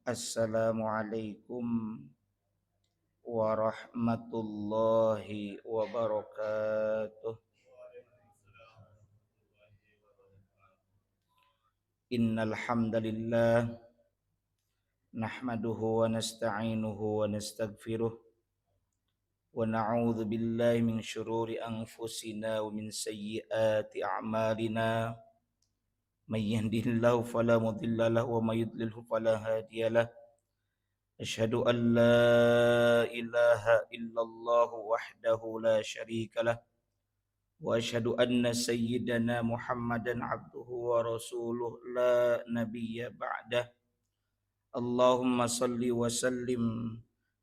Assalamualaikum warahmatullahi wabarakatuh. Innal hamdalillah nahmaduhu wa nasta'inuhu wa nastaghfiruh wa na'udzu billahi min syururi anfusina wa min sayyiati a'malina. May yahdihillahu fala mudilla lahu wa may yudlilhu fala hadiyalah. Asyhadu an la ilaha illallah wahdahu la syarika lah. Wa asyhadu anna sayyidana Muhammadan abduhu wa rasuluh la nabiyya ba'dah. Allahumma salli wa sallim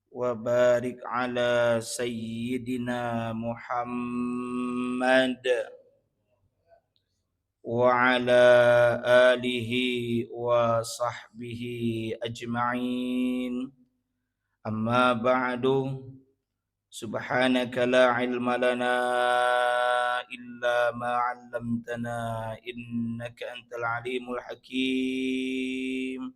wa barik ala sayyidina Muhammad wa ala alihi wa sahbihi ajma'in. Amma ba'du. Subhanaka la ilma lana illa ma 'allamtana innaka antal alimul hakim.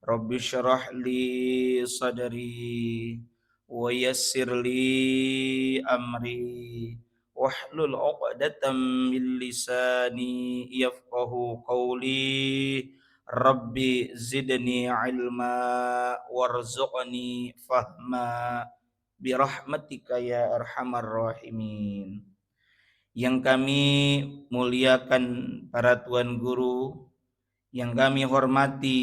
Rabbi syrah li sadri wa yassir li amri wahlul 'uqdatam min lisani yafqahu qawli. Rabbi zidni ilma warzuqni fahma birahmatika ya arhamar rahimin. Yang kami muliakan para tuan guru, yang kami hormati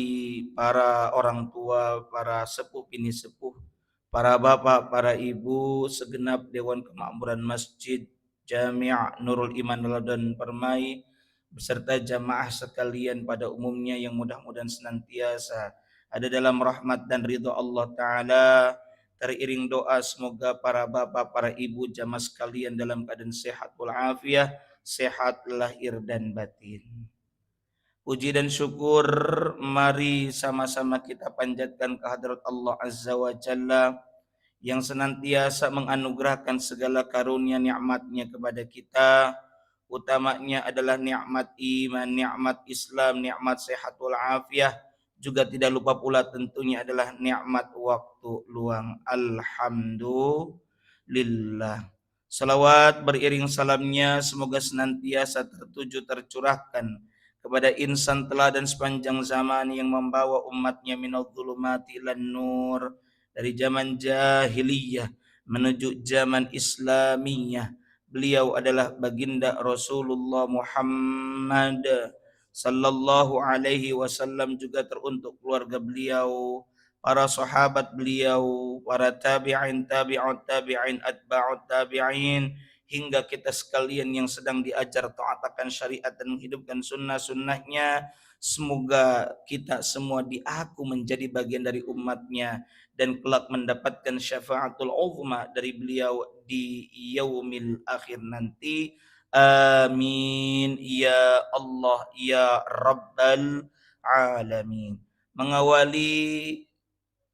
para orang tua, para sepuh bini sepuh, para bapak, para ibu, segenap Dewan Kemakmuran Masjid Jami' Nurul Iman Ramadan Permai beserta jamaah sekalian pada umumnya yang mudah-mudahan senantiasa ada dalam rahmat dan ridha Allah Ta'ala. Teriring doa semoga para bapak, para ibu jamaah sekalian dalam keadaan sehat walafiat, sehat lahir dan batin. Puji dan syukur mari sama-sama kita panjatkan kehadrat Allah Azza wa Jalla yang senantiasa menganugerahkan segala karunia nikmatnya kepada kita. Utamanya adalah nikmat iman, nikmat Islam, nikmat sehat walafiat. Juga tidak lupa pula tentunya adalah nikmat waktu luang. Alhamdulillah. Salawat beriring salamnya semoga senantiasa tertuju tercurahkan kepada insan teladan sepanjang zaman yang membawa umatnya minadh dhulumati ilan nur, dari zaman jahiliyah menuju zaman Islamiyah. Beliau adalah baginda Rasulullah Muhammad sallallahu alaihi wasallam, juga teruntuk keluarga beliau, para sahabat beliau, para tabi'in, tabi'ut tabi'in, atba'ut tabi'in, hingga kita sekalian yang sedang diajar taat akan syariat dan menghidupkan sunnah-sunnahnya. Semoga kita semua diaku menjadi bagian dari umatnya dan kelak mendapatkan syafaatul uzma dari beliau di yaumil akhir nanti. Amin ya Allah ya Rabbal alamin. Mengawali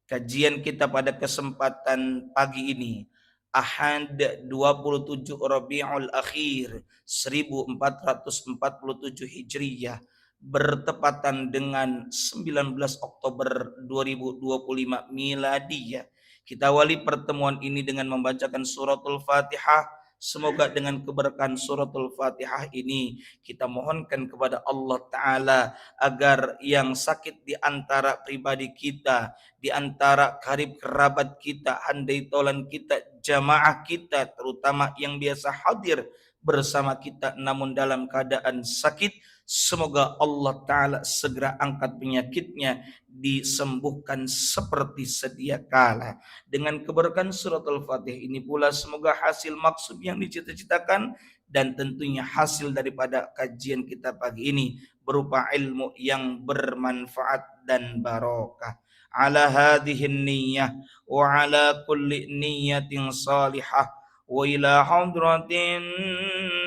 kajian kita pada kesempatan pagi ini, Ahad 27 Rabiul Akhir 1447 Hijriyah, bertepatan dengan 19 Oktober 2025 Miladiyah. Kita awali pertemuan ini dengan membacakan suratul Fatihah. Semoga dengan keberkahan suratul Fatihah ini kita mohonkan kepada Allah Ta'ala agar yang sakit di antara pribadi kita, di antara karib kerabat kita, handai tolan kita, jamaah kita, terutama yang biasa hadir bersama kita namun dalam keadaan sakit, semoga Allah Ta'ala segera angkat penyakitnya, disembuhkan seperti sedia kala. Dengan keberkahan suratul Fatihah ini pula semoga hasil maksud yang dicita-citakan dan tentunya hasil daripada kajian kita pagi ini berupa ilmu yang bermanfaat dan barokah. Ala hadhihin niyyah wa ala kulli niyyatin salihah wa ila hadratin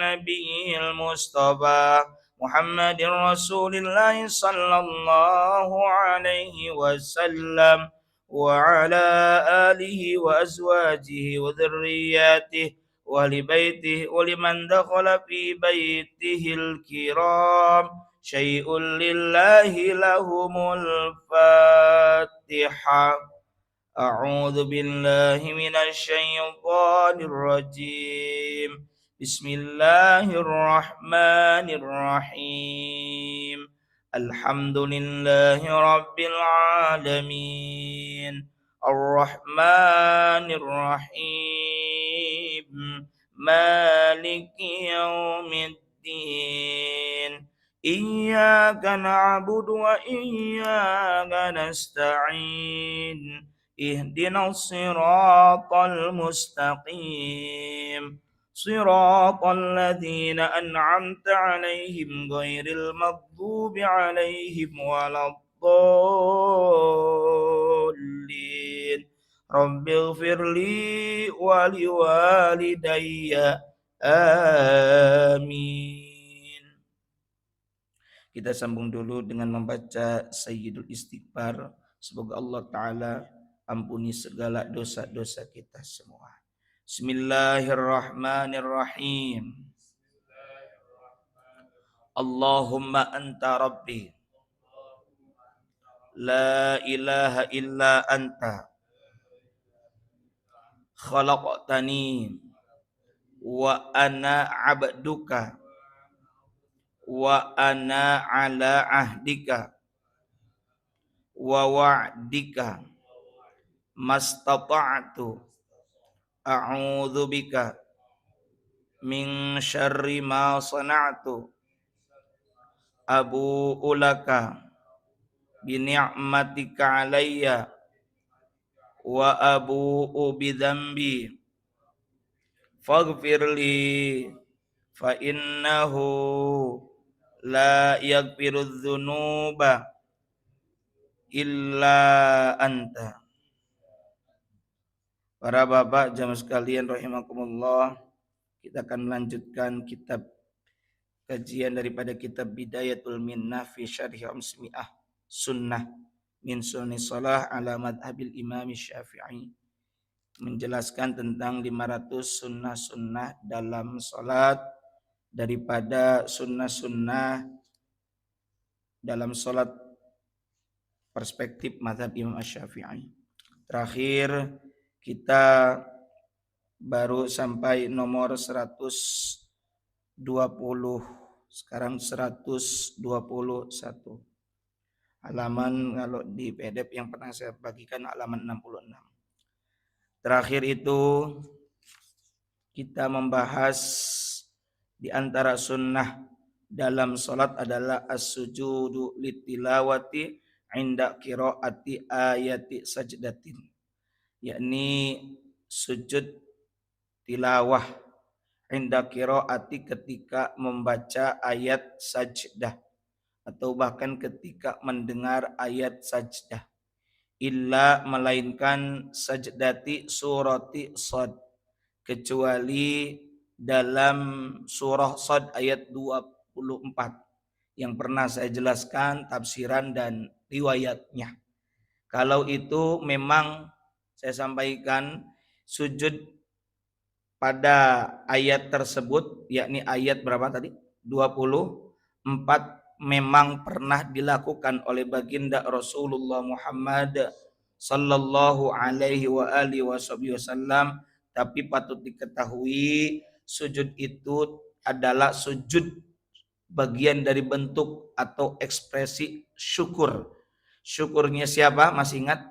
nabiyil mustafa Muhammadin Rasulillah sallallahu alaihi wasallam wa ala alihi wa azwajihi wa dhurriyyatihi wa li baitihi wa liman dakhala fi baitihil kiram syai'un lillahi lahumul Fatihah. الفاتحة. أعوذ بالله من الشيطان الرجيم. بسم الله الرحمن الرحيم. الحمد لله رب العالمين. الرحمن الرحيم. مالك يوم الدين. إياك نعبد وإياك نستعين. اهدنا الصراط المستقيم. صراط الذين أنعمت عليهم غير المغضوب عليهم ولا الضالين. رب اغفر لي ولوالدي. Amin. Kita sambung dulu dengan membaca Sayyidul Istighfar. Semoga Allah Ta'ala ampuni segala dosa-dosa kita semua. Bismillahirrahmanirrahim. Allahumma anta rabbi. La ilaha illa anta. Khalaqtani. Wa ana abduka. Wa ana ala ahdika wa wa'dika mastata'tu. A'udzu bika min syarri ma sana'tu. Abu'u laka bi ni'matika alayya wa abu'u bi dzambi faghfirli fa innahu la yaghfirudz dzunuba illa anta. Para bapak jamaah sekalian rahimakumullah, kita akan melanjutkan kitab kajian daripada kitab Bidayatul Minnah fi Syarhi Amsmi'ah Sunnah min Sunni Shalah ala madhabil Imam Syafi'i, menjelaskan tentang 500 sunnah-sunnah dalam salat daripada sunnah-sunnah dalam salat perspektif mazhab Imam Syafi'i. Terakhir kita baru sampai nomor 120. Sekarang 121. Halaman kalau di PDF yang pernah saya bagikan halaman 66. Terakhir itu kita membahas di antara sunnah dalam salat adalah as-sujudu litilawati inda qiraati ayati sajdatin, yakni sujud tilawah inda qiraati ketika membaca ayat sajdah atau bahkan ketika mendengar ayat sajdah, illa melainkan sajdati surati Shad, kecuali dalam surah Shad ayat 24 yang pernah saya jelaskan tafsiran dan riwayatnya. Kalau itu memang saya sampaikan sujud pada ayat tersebut, yakni ayat berapa tadi? 24, memang pernah dilakukan oleh baginda Rasulullah Muhammad sallallahu alaihi wa alihi wasallam, tapi patut diketahui sujud itu adalah sujud bagian dari bentuk atau ekspresi syukur. Syukurnya siapa? Masih ingat?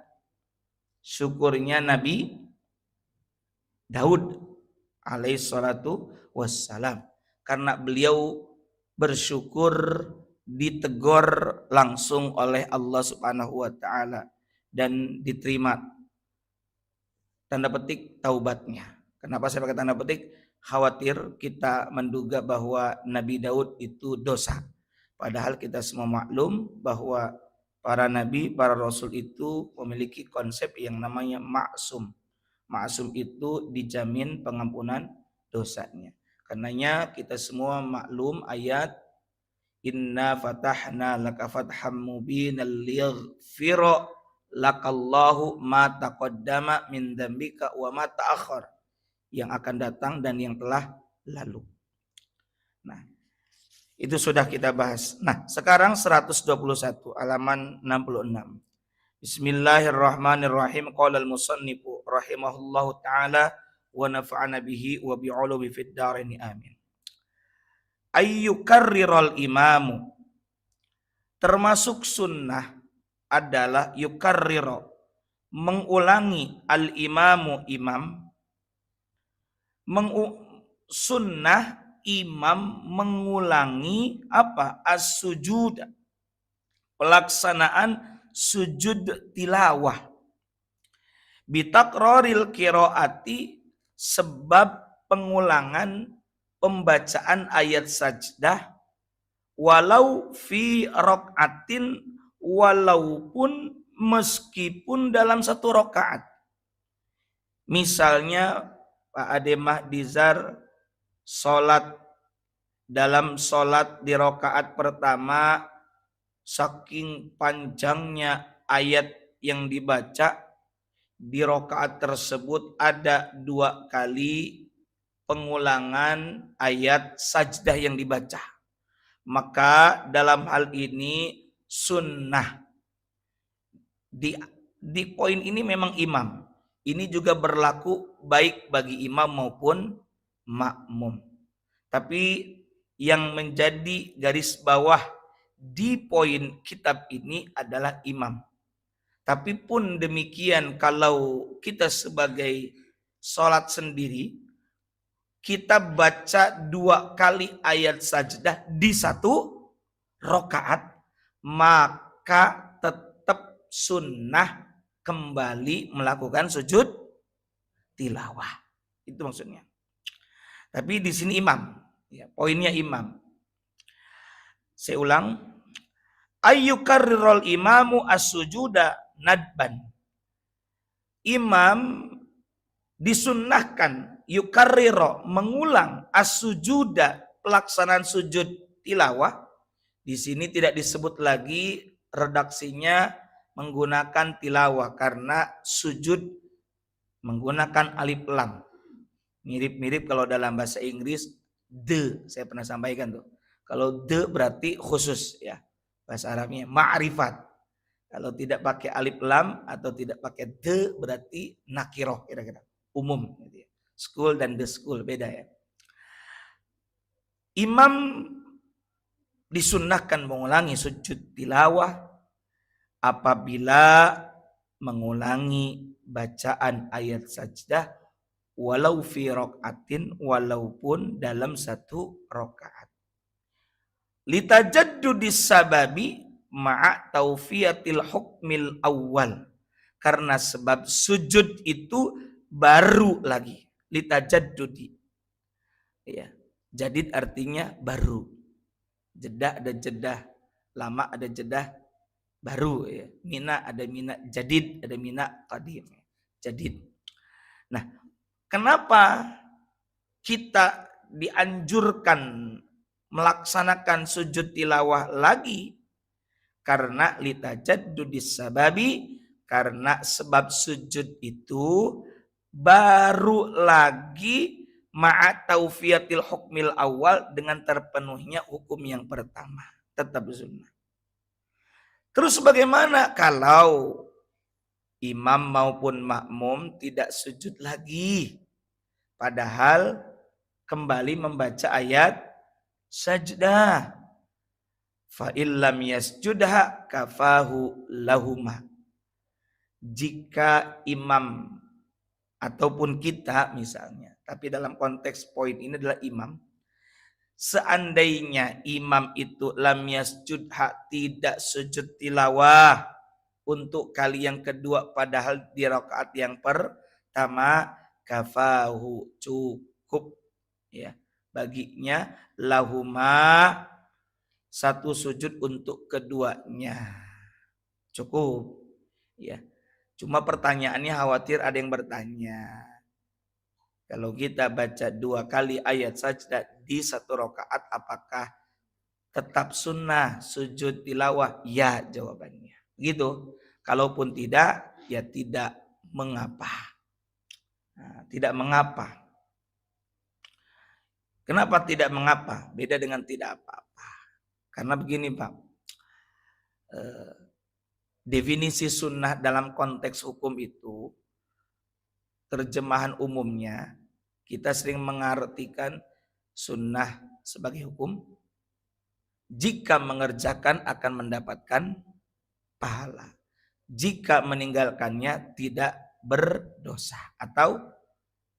Syukurnya Nabi Daud alaihi salatu wassalam, karena beliau bersyukur ditegur langsung oleh Allah Subhanahu wa taala dan diterima tanda petik taubatnya. Kenapa saya pakai tanda petik? Khawatir kita menduga bahwa Nabi Daud itu dosa. Padahal kita semua maklum bahwa para nabi, para rasul itu memiliki konsep yang namanya maksum. Maksum itu dijamin pengampunan dosanya. Karenanya kita semua maklum ayat inna fatahna laka fatham mubinan liyaghfira lakallahu ma taqaddama min dzambika wa ma ta'akhkhar, yang akan datang dan yang telah lalu. Nah, itu sudah kita bahas. Nah, sekarang 121 halaman 66. Bismillahirrahmanirrahim. Qala al-musannifu rahimahullahu taala wa nafa'ana bihi wa bi'ulubi fid dharain amin. Ayyukarriral imamu, termasuk sunnah adalah yukarriro, mengulangi al-imamu imam, sunnah imam mengulangi apa? As-sujud, pelaksanaan sujud tilawah. Bitakroril qiraati, sebab pengulangan pembacaan ayat sajdah, walau fi rokaatin, walaupun meskipun dalam satu rokaat. Misalnya Pak Ade Mahdizar dalam sholat di rokaat pertama, saking panjangnya ayat yang dibaca, di rokaat tersebut ada 2 kali pengulangan ayat sajdah yang dibaca. Maka dalam hal ini sunnah. Di poin ini memang imam. Ini juga berlaku baik bagi imam maupun makmum. Tapi yang menjadi garis bawah di poin kitab ini adalah imam. Tapi pun demikian, kalau kita sebagai sholat sendiri, kita baca 2 kali ayat sajdah di satu rokaat, maka tetap sunnah kembali melakukan sujud tilawah. Itu maksudnya. Tapi di sini imam, ya, poinnya imam. Saya ulang. Ayyukarrirul imamu as-sujuda nadban. Imam disunnahkan yukarriro, mengulang as-sujuda, pelaksanaan sujud tilawah. Di sini tidak disebut lagi redaksinya menggunakan tilawah karena sujud menggunakan alif lam. Mirip-mirip kalau dalam bahasa Inggris the, saya pernah sampaikan tuh. Kalau the berarti khusus, ya. Bahasa Arabnya ma'rifat. Kalau tidak pakai alif lam atau tidak pakai the berarti nakiroh, kira-kira umum gitu ya. School dan the school beda, ya. Imam disunnahkan mengulangi sujud tilawah apabila mengulangi bacaan ayat sajdah walau fi rokaatin, walaupun dalam satu rokaat. Litajaddudis sababi ma'a taufiyatil hukmil awal, karena sebab sujud itu baru lagi. Litajaddudi, ya. Jadid artinya baru. Jedah ada jedah lama, ada jedah baru, ya. Mina ada mina jadid, ada mina qadim, jadid. Nah, kenapa kita dianjurkan melaksanakan sujud tilawah lagi? Karena litajaddudis sababi, karena sebab sujud itu baru lagi ma'a taufiyatil hukmil awal, dengan terpenuhnya hukum yang pertama, tetap sunnah. Terus bagaimana kalau imam maupun makmum tidak sujud lagi, padahal kembali membaca ayat sajdah? Fa illam yasjudha kafahu lahuma. Jika imam ataupun kita misalnya, tapi dalam konteks poin ini adalah imam, seandainya imam itu lam yasjudha, tidak sujud tilawah untuk kali yang kedua padahal di rakaat yang pertama, kafahu, cukup, ya, baginya lahuma, satu sujud untuk keduanya, cukup, ya. Cuma pertanyaannya khawatir ada yang bertanya, kalau kita baca 2 kali ayat sajdah di satu rakaat, apakah tetap sunnah sujud tilawah? Ya, jawabannya gitu. Kalaupun tidak, ya tidak mengapa. Nah, tidak mengapa. Kenapa tidak mengapa? Beda dengan tidak apa-apa. Karena begini, Pak, definisi sunnah dalam konteks hukum itu, terjemahan umumnya, kita sering mengartikan sunnah sebagai hukum. Jika mengerjakan akan mendapatkan pahala. Jika meninggalkannya tidak berdosa. Atau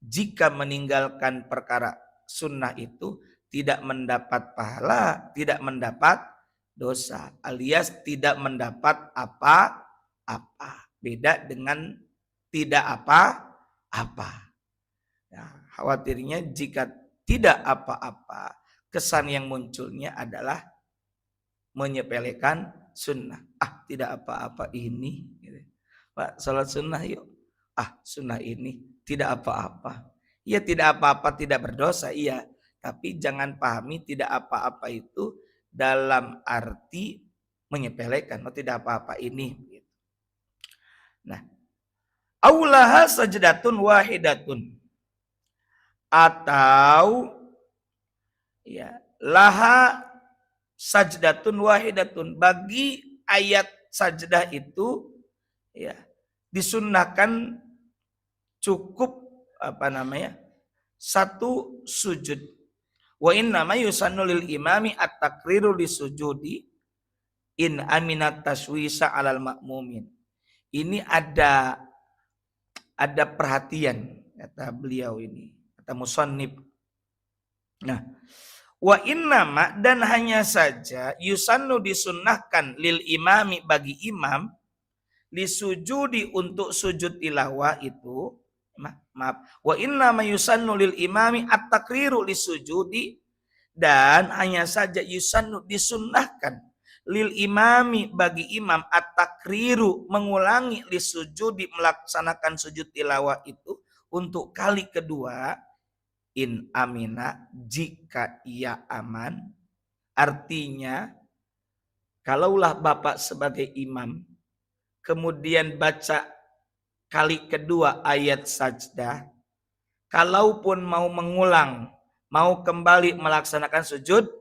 jika meninggalkan perkara sunnah itu tidak mendapat pahala, tidak mendapat dosa, alias tidak mendapat apa-apa. Beda dengan tidak apa-apa. Nah, khawatirnya jika tidak apa-apa, kesan yang munculnya adalah menyepelekan sunnah. Tidak apa-apa ini. Pak, sholat sunnah yuk. Sunnah ini tidak apa-apa. Ya tidak apa-apa, tidak berdosa, iya. Tapi jangan pahami tidak apa-apa itu dalam arti menyepelekan. Tidak apa-apa ini. Nah, aulaha sajdatun wahidatun. Atau ya laha sajdatun wahidatun. Bagi ayat sajdah itu ya disunnahkan cukup satu sujud. Wa inna ma yusannu lil imami at-takriru lisujudi in aminat taswisa alal makmumin. Ini ada perhatian kata beliau ini, kata musannif. Nah, wa innama dan hanya saja yusannu disunnahkan lil imami bagi imam lisujudi untuk sujud tilawah itu wa innama yusannu lil imami at-takriru lisujudi dan hanya saja yusannu disunnahkan lil imami bagi imam at-takriru mengulangi lisujudi melaksanakan sujud tilawah itu untuk kali kedua in amina jika ia aman. Artinya kalaulah Bapak sebagai imam kemudian baca kali kedua ayat sajdah, kalaupun mau mengulang, mau kembali melaksanakan sujud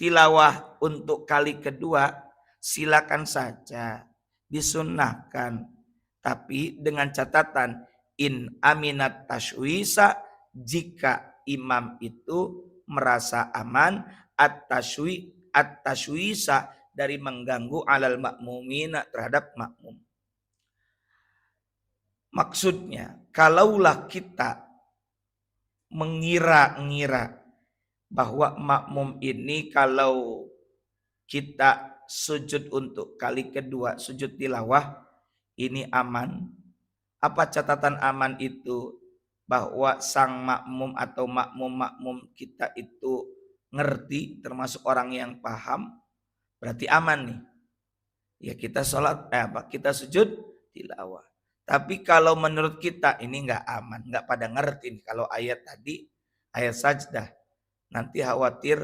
tilawah untuk kali kedua, silakan saja, disunnahkan. Tapi dengan catatan in aminat tashwisa, jika imam itu merasa aman at-tashwisa dari mengganggu alal makmumina terhadap makmum. Maksudnya, kalaulah kita mengira-ngira bahwa makmum ini kalau kita sujud untuk kali kedua, sujud tilawah, ini aman. Apa catatan aman itu? Bahwa sang makmum atau makmum kita itu ngerti, termasuk orang yang paham, berarti aman nih. Ya kita sholat, kita sujud tilawah. Tapi kalau menurut kita ini nggak aman, nggak pada ngerti nih. Kalau ayat tadi, ayat sajdah, nanti khawatir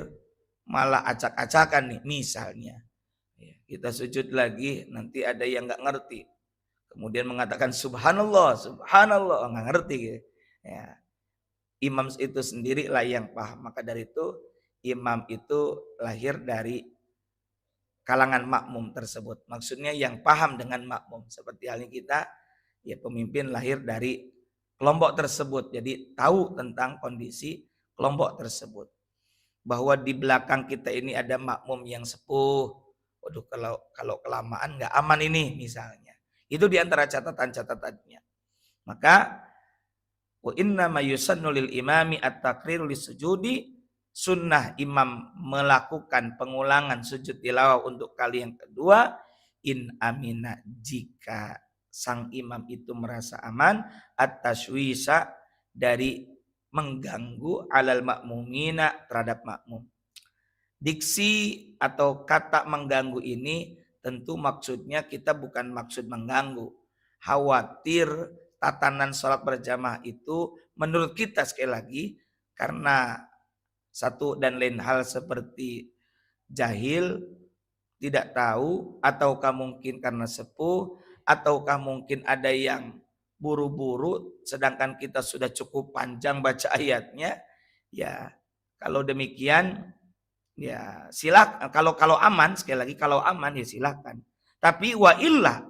malah acak-acakan nih. Misalnya, ya, kita sujud lagi, nanti ada yang nggak ngerti. Kemudian mengatakan subhanallah, subhanallah, nggak ngerti. Gitu. Ya. Imam itu sendirilah yang paham. Maka dari itu, imam itu lahir dari kalangan makmum tersebut. Maksudnya yang paham dengan makmum. Seperti halnya kita, ya pemimpin lahir dari kelompok tersebut. Jadi tahu tentang kondisi kelompok tersebut. Bahwa di belakang kita ini ada makmum yang sepuh. Waduh, kalau kelamaan nggak aman ini misalnya. Itu diantara catatan-catatannya. Maka wa inna ma yusannu lil imami at-takriru lisujudi, sunnah imam melakukan pengulangan sujud tilawah untuk kali yang kedua in amina jika sang imam itu merasa aman at-tashwisa dari mengganggu alal makmumina terhadap makmum. Diksi atau kata mengganggu ini tentu maksudnya kita bukan maksud mengganggu. Khawatir tatanan sholat berjamaah itu menurut kita sekali lagi karena satu dan lain hal seperti jahil, tidak tahu, ataukah mungkin karena sepuh, ataukah mungkin ada yang buru-buru sedangkan kita sudah cukup panjang baca ayatnya. Ya, kalau demikian ya silakan, kalau aman, sekali lagi kalau aman ya silakan. Tapi wa illa,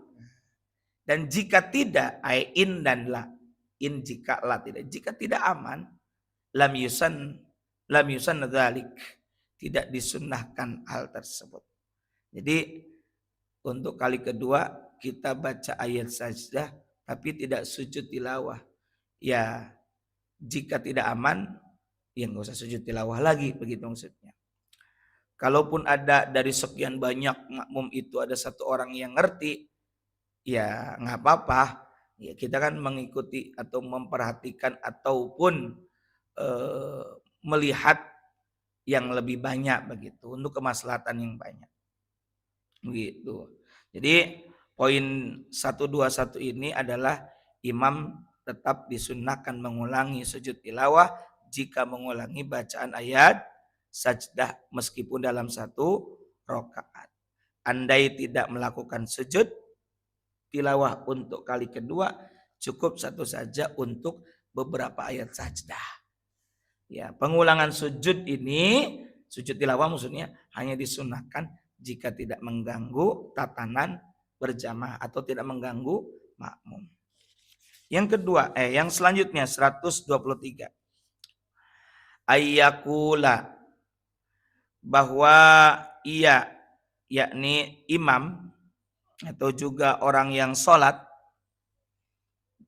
dan jika tidak, in dan la. In jika la tidak. Jika tidak aman, lam yusan dzalik. Tidak disunnahkan hal tersebut. Jadi untuk kali kedua kita baca ayat sajdah tapi tidak sujud tilawah. Ya, jika tidak aman, ya nggak usah sujud tilawah lagi, begitu maksudnya. Kalaupun ada dari sekian banyak makmum itu ada satu orang yang ngerti, ya nggak apa-apa. Ya kita kan mengikuti atau memperhatikan ataupun melihat yang lebih banyak begitu untuk kemaslahatan yang banyak. Begitu. Jadi poin 121 ini adalah imam tetap disunnahkan mengulangi sujud tilawah jika mengulangi bacaan ayat sajdah meskipun dalam satu rakaat. Andai tidak melakukan sujud tilawah untuk kali kedua, cukup satu saja untuk beberapa ayat sajdah. Ya, pengulangan sujud ini, sujud tilawah maksudnya hanya disunahkan jika tidak mengganggu tatanan berjamaah atau tidak mengganggu makmum. Yang kedua, yang selanjutnya 123. Ayyakula, bahwa ia, yakni imam atau juga orang yang sholat,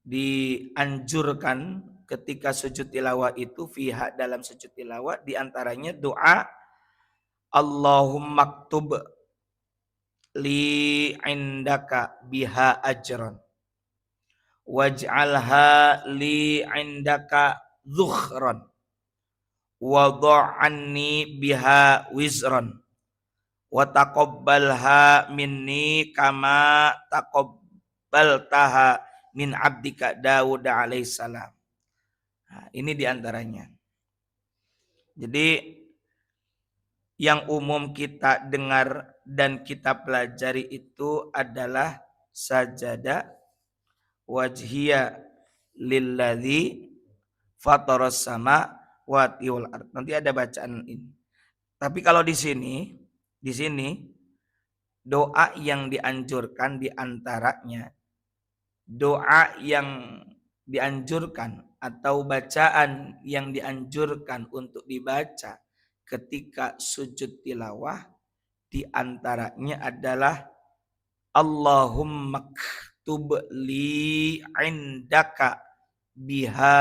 dianjurkan ketika sujud tilawah itu fiha, dalam sujud tilawah diantaranya doa Allahumma ktub li indaka biha ajran waj'alha li indaka dhukhran wadha'anni biha wizran wa taqabbalha minni kama taqabbaltaha min abdika Daud alaihissalam. Nah, ini diantaranya. Jadi yang umum kita dengar dan kita pelajari itu adalah sajada wajhiya lilladzi fataras sama wati wal ard. Nanti ada bacaan ini. Tapi kalau di sini doa yang dianjurkan diantaranya, doa yang dianjurkan atau bacaan yang dianjurkan untuk dibaca ketika sujud tilawah diantaranya adalah Allahumma ktub li indaka biha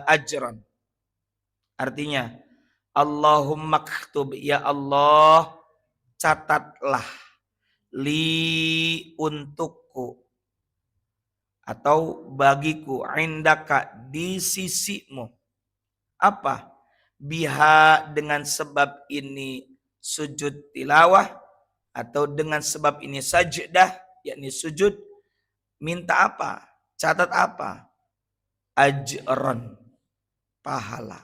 ajran. Artinya Allahumma ktub, ya Allah catatlah li untukku atau bagiku indaka di sisimu. Apa? Biha, dengan sebab ini sujud tilawah atau dengan sebab ini sajdah, yakni sujud, minta apa? Catat apa? Ajron, pahala.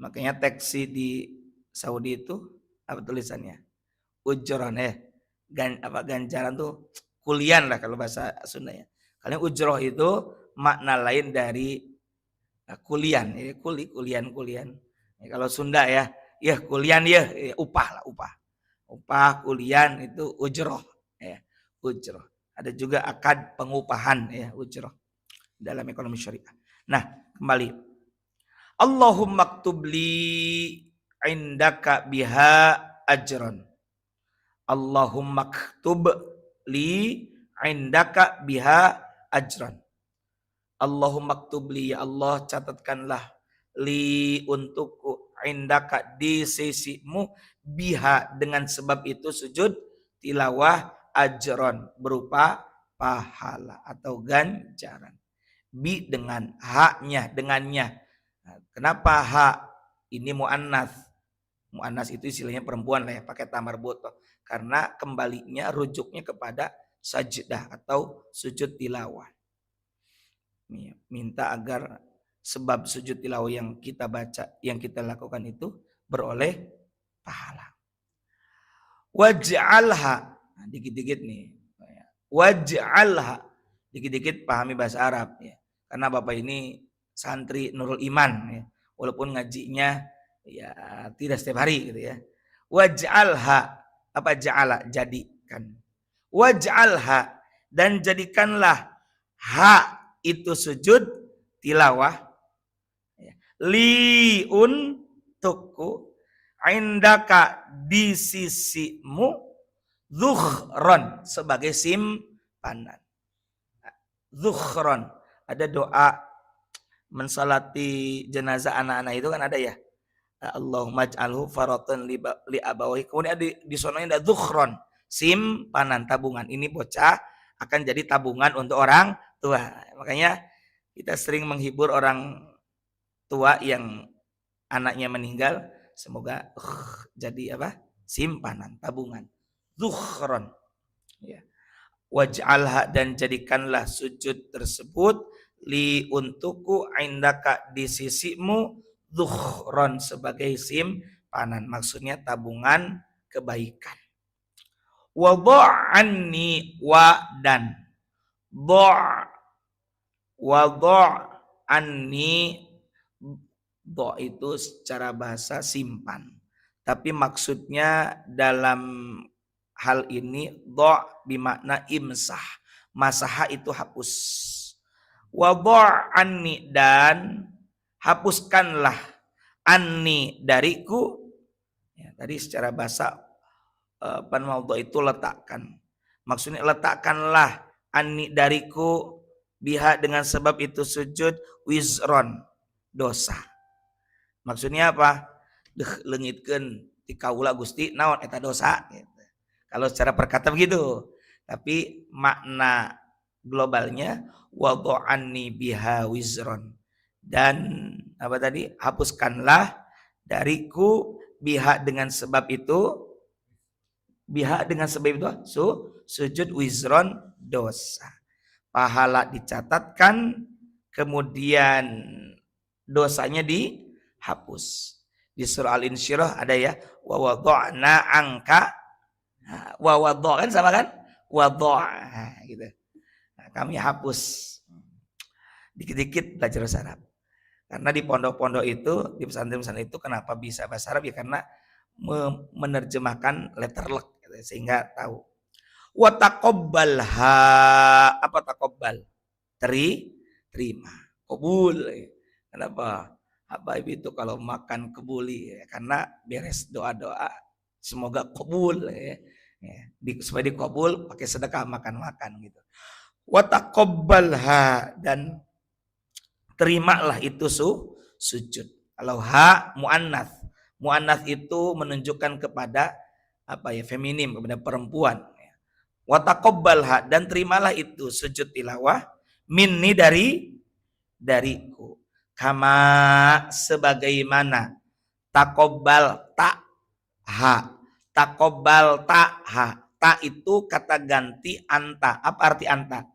Makanya taksi di Saudi itu apa tulisannya? Ujron, ganjaran tuh kulian lah kalau bahasa Sundanya. Kalian ujroh itu makna lain dari kulian, ya, kulian. Ya, kalau Sunda ya kulian ya, upah lah, upah kulian itu ujroh, ya, ujroh. Ada juga akad pengupahan, ya, ujroh dalam ekonomi syariah. Nah, kembali. Allahumma ktub li indaka biha ajran. Allahumma ktub li indaka biha ajran. Allahumma ktub li, ya Allah catatkanlah li untukku indaka di sisimu biha, dengan sebab itu sujud tilawah ajron, berupa pahala atau ganjaran. Bi dengan haknya, dengannya. Nah, kenapa hak ini muannas? Muannas itu istilahnya perempuan lah ya, pakai tamar boto. Karena kembalinya rujuknya kepada sajdah atau sujud tilawah. Minta agar sebab sujud tilawah yang kita baca, yang kita lakukan itu beroleh pahala. Waj'alha, nah, dikit-dikit nih. Waj'alha, dikit-dikit pahami bahasa Arab ya. Karena Bapak ini santri Nurul Iman ya. Walaupun ngajinya ya tidak setiap hari gitu ya. Waj'alha, apa ja'ala, jadikan. Waj'alha, dan jadikanlah ha itu sujud tilawah li untukku indaka di sisimu zuhron sebagai simpanan. Zuhron, ada doa mensalati jenazah anak-anak itu kan ada ya. Allahumma ij'alhu faratan li abawahi. Kemudian di sononya ada zuhron, simpanan, tabungan. Ini bocah akan jadi tabungan untuk orang tua. Makanya kita sering menghibur orang tua yang anaknya meninggal, semoga jadi apa? Simpanan, tabungan. Zuhron. Ya. Waj'alha, dan jadikanlah sujud tersebut li untukku indaka di sisimu zuhron sebagai simpanan, maksudnya tabungan kebaikan. Wa dha'anni wa dan dha'anni itu secara bahasa simpan, tapi maksudnya dalam hal ini bimakna imsah, masaha itu hapus. Wa dha'anni, dan hapuskanlah anni dariku. Ya, tadi secara bahasa panmaudhu itu letakkan. Maksudnya letakkanlah anni dariku biha dengan sebab itu sujud wizron, dosa. Maksudnya apa? Leungitkeun ti kaula Gusti naon eta dosa gitu. Kalau secara perkata begitu. Tapi makna globalnya wadha'anni biha wizron, dan apa tadi? Hapuskanlah dariku biha dengan sebab itu, biha dengan sebab itu sujud wizron, dosa. Pahala dicatatkan, kemudian dosanya dihapus. Di surah Al-Insyirah ada ya, wa wadha'na angka, wa wadha' kan sama kan? Wadha' gitu. Nah, kami hapus. Dikit-dikit belajar bahasa Arab. Karena di pondok-pondok itu, di pesantren-pesantren itu kenapa bisa bahasa Arab ya, karena menerjemahkan letterlek gitu, sehingga tahu. Wa taqabbalha, apa taqabbal? Terima. Qabul. Kenapa? Habaib itu kalau makan kebuli ya, karena beres doa-doa semoga qabul ya. Supaya dikabul pakai sedekah makan-makan gitu. Wa taqabbalha, dan terimalah itu sujud. Kalau ha muannats. Muannats itu menunjukkan kepada apa ya, feminim, kepada perempuan. Wa taqabbalha, dan terimalah itu sujud tilawah minni dariku. Kama sebagaimana taqabbal ha. Taqabbal ha. Ta itu kata ganti anta. Apa arti anta?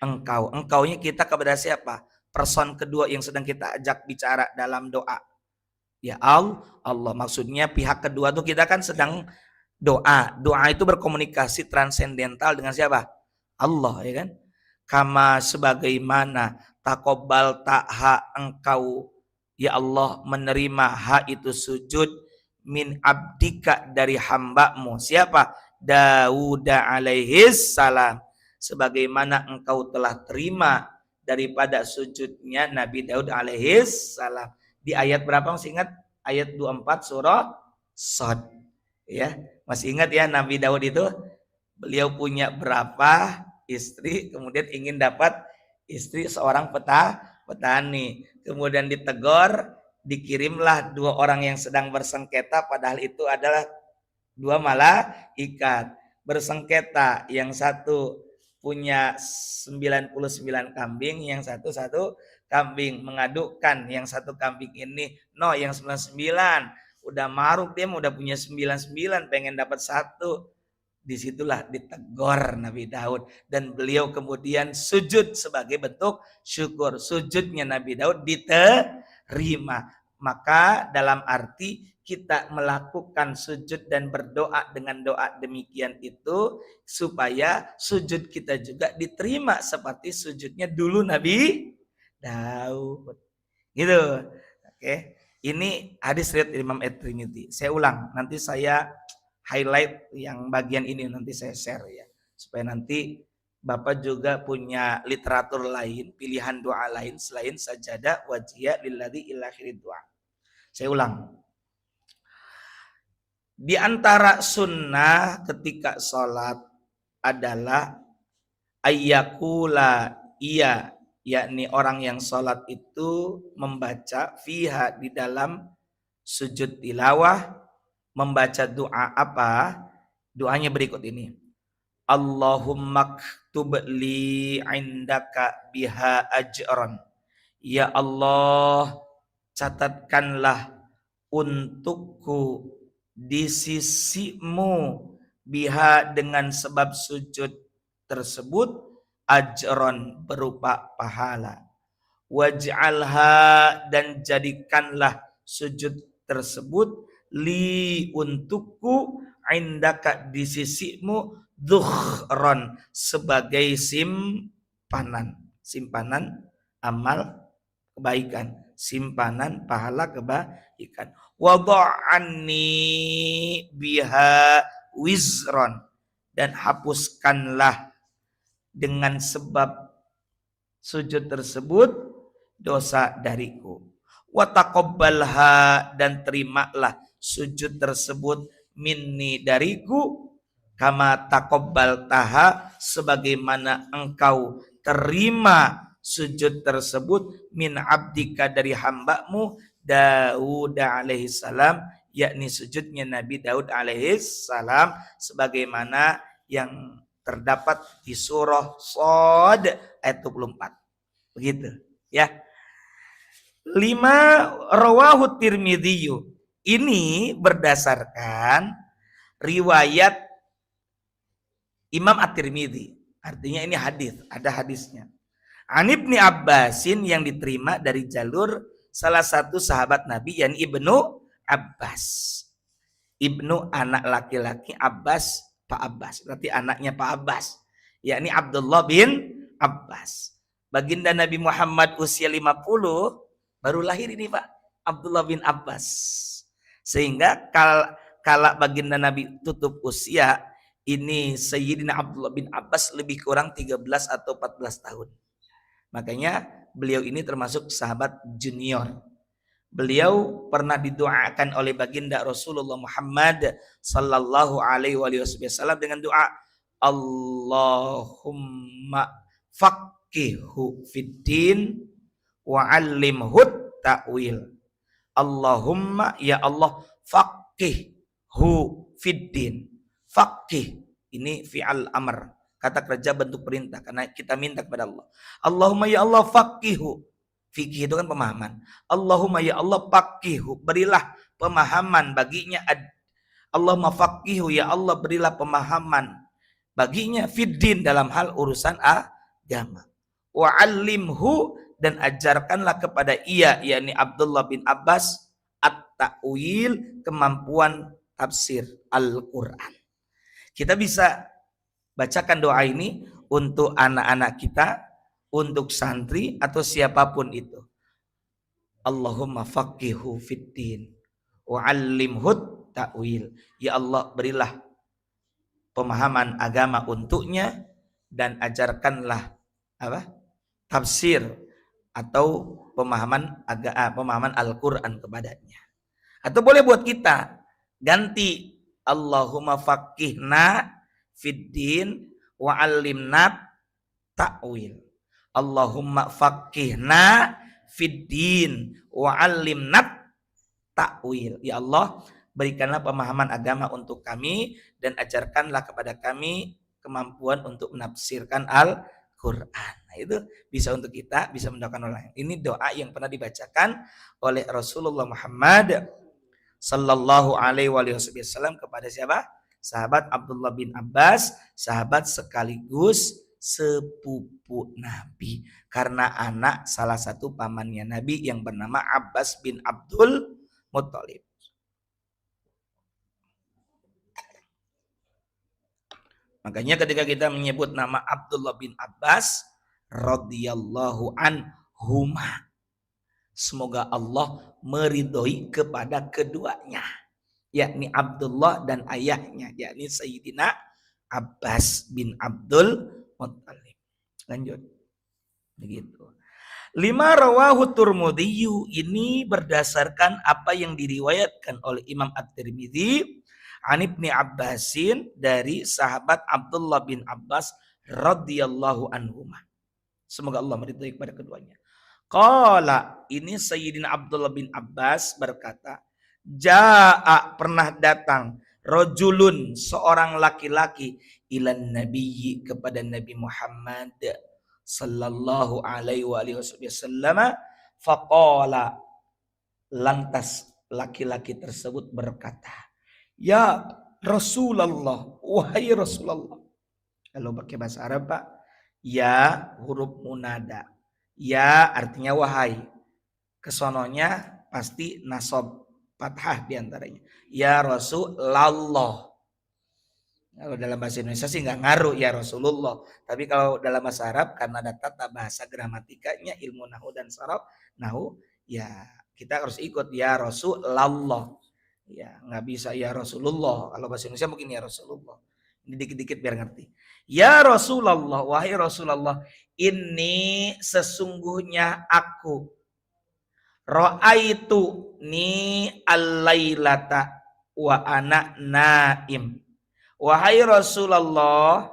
Engkau. Engkaunya kita kepada siapa? Person kedua yang sedang kita ajak bicara dalam doa. Ya Allah. Maksudnya pihak kedua tuh kita kan sedang doa. Doa itu berkomunikasi transendental dengan siapa? Allah, ya kan? Kama sebagaimana taqabbal ha, engkau ya Allah menerima ha itu sujud min abdika dari hambamu. Siapa? Daud alaihis salam. Sebagaimana engkau telah terima daripada sujudnya Nabi Daud alaihis salam. Di ayat berapa masih ingat? Ayat 24 surah Shad. Ya, masih ingat ya Nabi Daud itu beliau punya berapa istri, kemudian ingin dapat istri seorang petani. Kemudian ditegur, dikirimlah 2 orang yang sedang bersengketa, padahal itu adalah 2 malaikat bersengketa. Yang satu punya 99 kambing, yang satu kambing, mengadukan yang satu kambing ini, yang 99 udah maruk, dia udah punya 99 pengen dapat 1. Disitulah ditegur Nabi Daud, dan beliau kemudian sujud sebagai bentuk syukur. Sujudnya Nabi Daud diterima. Maka dalam arti kita melakukan sujud dan berdoa dengan doa demikian itu supaya sujud kita juga diterima seperti sujudnya dulu Nabi Daud. Gitu. Oke. Ini hadis riwayat Imam At-Tirmidzi. Saya ulang, nanti saya highlight yang bagian ini nanti saya share ya. Supaya nanti Bapak juga punya literatur lain, pilihan doa lain selain sajadah wajiyah lilladzi ila akhir doa. Saya ulang. Di antara sunnah ketika sholat adalah ayyakula iya, yakni orang yang sholat itu membaca fiha di dalam sujud tilawah, membaca doa apa? Doanya berikut ini. Allahumma ktub li indaka biha ajran. Ya Allah, catatkanlah untukku di sisimu biha dengan sebab sujud tersebut ajron berupa pahala. Waj'alha dan jadikanlah sujud tersebut li untukku indaka di sisimu dhukhron sebagai simpanan amal kebaikan, simpanan pahala kebaikan. Wada'anni biha wizron dan hapuskanlah dengan sebab sujud tersebut dosa dariku. Wa taqabbalha dan terimalah sujud tersebut minni dariku kama taqabbal taha sebagaimana engkau terima sujud tersebut min abdika dari hambamu Daud alaihi salam, yakni sujudnya Nabi Daud alaihi salam sebagaimana yang terdapat di surah Shad ayat 24. Begitu ya. 5 rawahu Tirmidzi. Ini berdasarkan riwayat Imam At-Tirmidzi. Artinya ini hadis, ada hadisnya. An Ibni Abbasin yang diterima dari jalur salah satu sahabat Nabi yang Ibnu Abbas. Ibnu anak laki-laki, Abbas Pak Abbas. Berarti anaknya Pak Abbas. Yakni Abdullah bin Abbas. Baginda Nabi Muhammad usia 50 baru lahir ini Pak. Abdullah bin Abbas. Sehingga kalau baginda Nabi tutup usia, ini Sayyidina Abdullah bin Abbas lebih kurang 13 atau 14 tahun. Makanya beliau ini termasuk sahabat junior. Beliau pernah didoakan oleh baginda Rasulullah Muhammad sallallahu alaihi wasallam dengan doa Allahumma faqihhu fiddin wa 'allimhu ta'wil. Allahumma ya Allah faqihhu fiddin. Faqih ini fi'al amr. Kata kerja bentuk perintah karena kita minta kepada Allah. Allahumma ya Allah faqihu. Fikih itu kan pemahaman. Allahumma ya Allah faqihu. Berilah pemahaman baginya. Allahumma faqihu ya Allah berilah pemahaman baginya fiddin dalam hal urusan agama. Wa 'allimhu dan ajarkanlah kepada ia yakni Abdullah bin Abbas at-ta'wil kemampuan tafsir Al-Qur'an. Kita bisa bacakan doa ini untuk anak-anak kita, untuk santri atau siapapun itu. Allahumma faqihu fiddin wa 'allimhu ta'wil. Ya Allah berilah pemahaman agama untuknya dan ajarkanlah tafsir atau pemahaman Al-Qur'an kepadanya. Atau boleh buat kita ganti Allahumma faqihna fiddin wa 'allimna ta'wil. Allahumma faqihna fiddin wa 'allimna ta'wil. Ya Allah, berikanlah pemahaman agama untuk kami dan ajarkanlah kepada kami kemampuan untuk menafsirkan Al-Qur'an. Nah, itu bisa untuk kita, bisa mendoakan orang lain. Ini doa yang pernah dibacakan oleh Rasulullah Muhammad sallallahu alaihi wasallam kepada siapa? Sahabat Abdullah bin Abbas, sahabat sekaligus sepupu Nabi. Karena anak salah satu pamannya Nabi yang bernama Abbas bin Abdul Muttalib. Makanya ketika kita menyebut nama Abdullah bin Abbas radhiyallahu anhuma, semoga Allah meridhoi kepada keduanya. yakni Abdullah dan ayahnya yakni Sayyidina Abbas bin Abdul Muttalib. Lanjut. Begitu. 5 rawahu Turmudi, ini berdasarkan apa yang diriwayatkan oleh Imam At-Tirmidzi an Ibni Abbasin dari sahabat Abdullah bin Abbas radhiyallahu anhuma. Semoga Allah meridhai kepada keduanya. Qala, ini Sayyidina Abdullah bin Abbas berkata, jaa, pernah datang rajulun, seorang laki-laki, ilan nabiyyi, kepada Nabi Muhammad sallallahu alaihi wasallam, faqala, lantas laki-laki tersebut berkata, ya Rasulullah, wahai Rasulullah. Kalau pakai bahasa Arab Pak, ya huruf munada. Ya artinya wahai. Kesononya pasti nasab fathah diantaranya. Ya Rasulullah. Kalau dalam bahasa Indonesia sih nggak ngaruh ya Rasulullah. Tapi kalau dalam bahasa Arab karena ada tata bahasa gramatikanya, ilmu nahu dan saraf nahu, ya kita harus ikut ya Rasulullah. Ya nggak bisa ya Rasulullah. Kalau bahasa Indonesia mungkin ya Rasulullah. Ini dikit-dikit biar ngerti. Ya Rasulullah, wahai Rasulullah, ini sesungguhnya aku ra'aitu ni al-lailata wa ana naim. Wahai Rasulullah,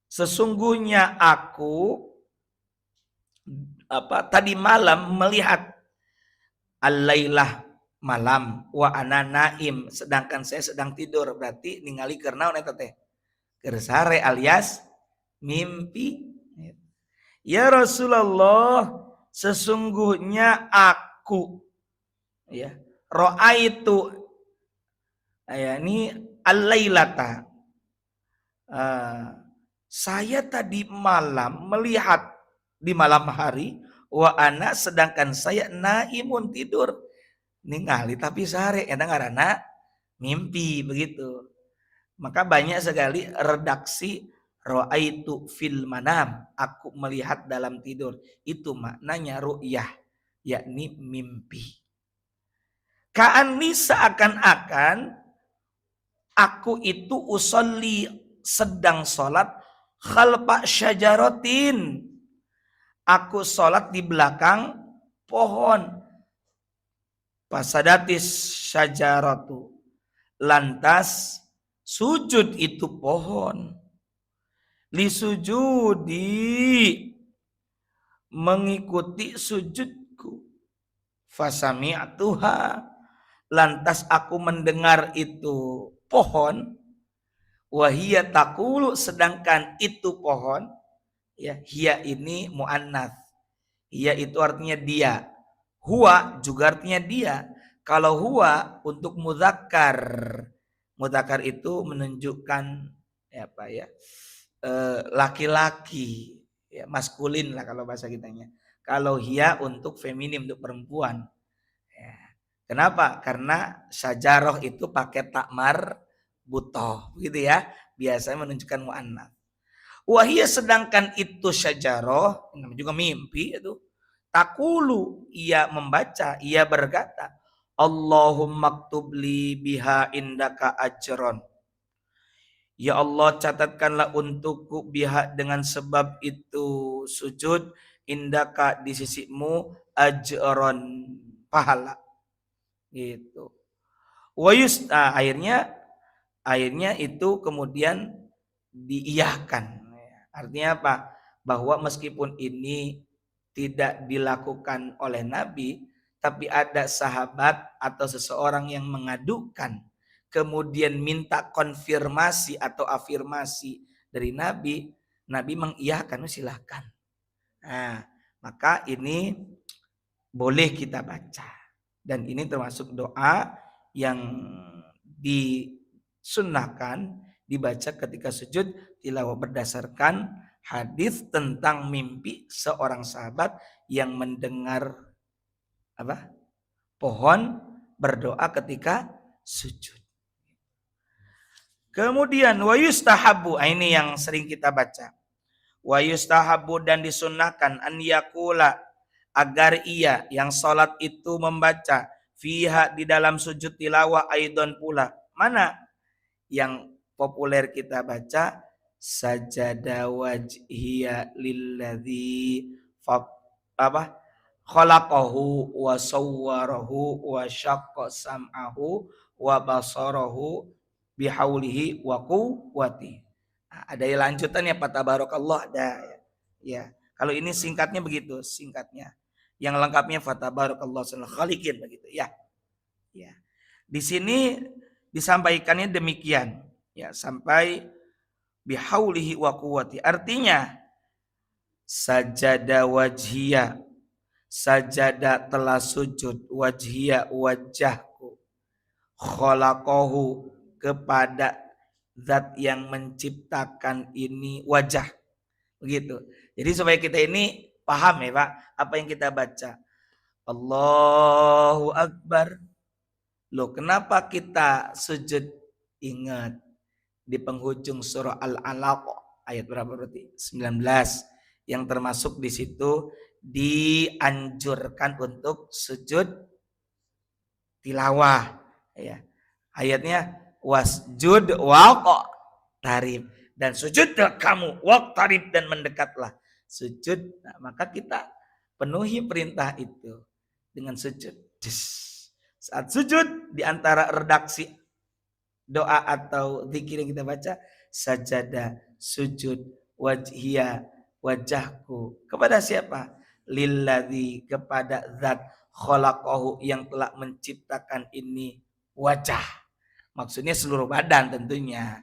sesungguhnya aku tadi malam melihat al-lailah, malam, wa ana naim, sedangkan saya sedang tidur. Berarti ningali karena eta teh kersare alias mimpi. Ya Rasulullah, sesungguhnya aku ya ra'aitu, ya ini al-lailata, saya tadi malam melihat di malam hari, wa ana, sedangkan saya naimun, tidur ningali tapi sare eta ngaranna mimpi, begitu. Maka banyak sekali redaksi ra'aitu fil manam, aku melihat dalam tidur, itu maknanya ru'yah, yakni mimpi. Ka'anni, seakan-akan aku itu usolli, sedang sholat, khalfa syajaratin, aku sholat di belakang pohon. Fasadatis syajaratu, lantas sujud itu pohon. Li sujudi, mengikuti sujudku. Fasami'tuha, lantas aku mendengar itu pohon. Wahia taqulu, sedangkan itu pohon, ya hiya ini muannats, hiya itu artinya dia, huwa juga artinya dia. Kalau huwa untuk mudzakkar, mudzakkar itu menunjukkan laki-laki, ya maskulin lah kalau bahasa kitanya. Kalau hiya untuk feminim, untuk perempuan. Ya. Kenapa? Karena syajarah itu pakai takmar butoh, gitu ya. Biasanya menunjukkan muannats. Wahia, sedangkan itu syajarah, namanya juga mimpi itu. Takulu, ia membaca, ia berkata, Allahumma ktubli biha indaka ajron. Ya Allah, catatkanlah untukku biha, dengan sebab itu sujud, indaka, di sisimu, ajron, pahala. Gitu. Wayus, akhirnya itu kemudian diiyahkan. Artinya apa? Bahwa meskipun ini tidak dilakukan oleh Nabi, tapi ada sahabat atau seseorang yang mengadukan, kemudian minta konfirmasi atau afirmasi dari Nabi, Nabi mengiyahkan, silahkan. Nah, maka ini boleh kita baca. Dan ini termasuk doa yang disunnahkan dibaca ketika sujud tilawah, berdasarkan hadis tentang mimpi seorang sahabat yang mendengar pohon berdoa ketika sujud. Kemudian wa yustahabu, ini yang sering kita baca. Wa yustahabu, dan disunnahkan, an yakula, agar ia yang salat itu membaca fiha di dalam sujud tilawah aidon pula. Mana yang populer kita baca? Sajada wajhiya lilladzi apa khalaqahu wa sawwarahu wa syaqqa sam'ahu wa basarahu bihaulihi wa quwwati. Nah, ada lanjutannya fatabarakallah ada ya. Kalau ini singkatnya begitu, singkatnya. Yang lengkapnya fatabarakallah sal khaliqin begitu ya. Ya. Di sini disampaikannya demikian ya sampai bihaulihi wa quwwati. Artinya sajada wajhiya, sajada telah sujud, wajhiya wajahku, khalaqahu kepada zat yang menciptakan ini wajah. Begitu. Jadi supaya kita ini paham ya Pak, apa yang kita baca. Allahu Akbar. Loh, kenapa kita sujud? Ingat di penghujung surah Al-Alaq ayat berapa berarti? 19 yang termasuk di situ dianjurkan untuk sujud tilawah ya. Ayatnya wasjud waqtarib dan sujudlah kamu waqtarib dan mendekatlah sujud. Nah, maka kita penuhi perintah itu dengan sujud. Saat sujud di antara redaksi doa atau zikir yang kita baca, sajada sujud wajhiya wajahku kepada siapa? Lilladzi kepada zat khalaqahu yang telah menciptakan ini wajah. Maksudnya seluruh badan tentunya.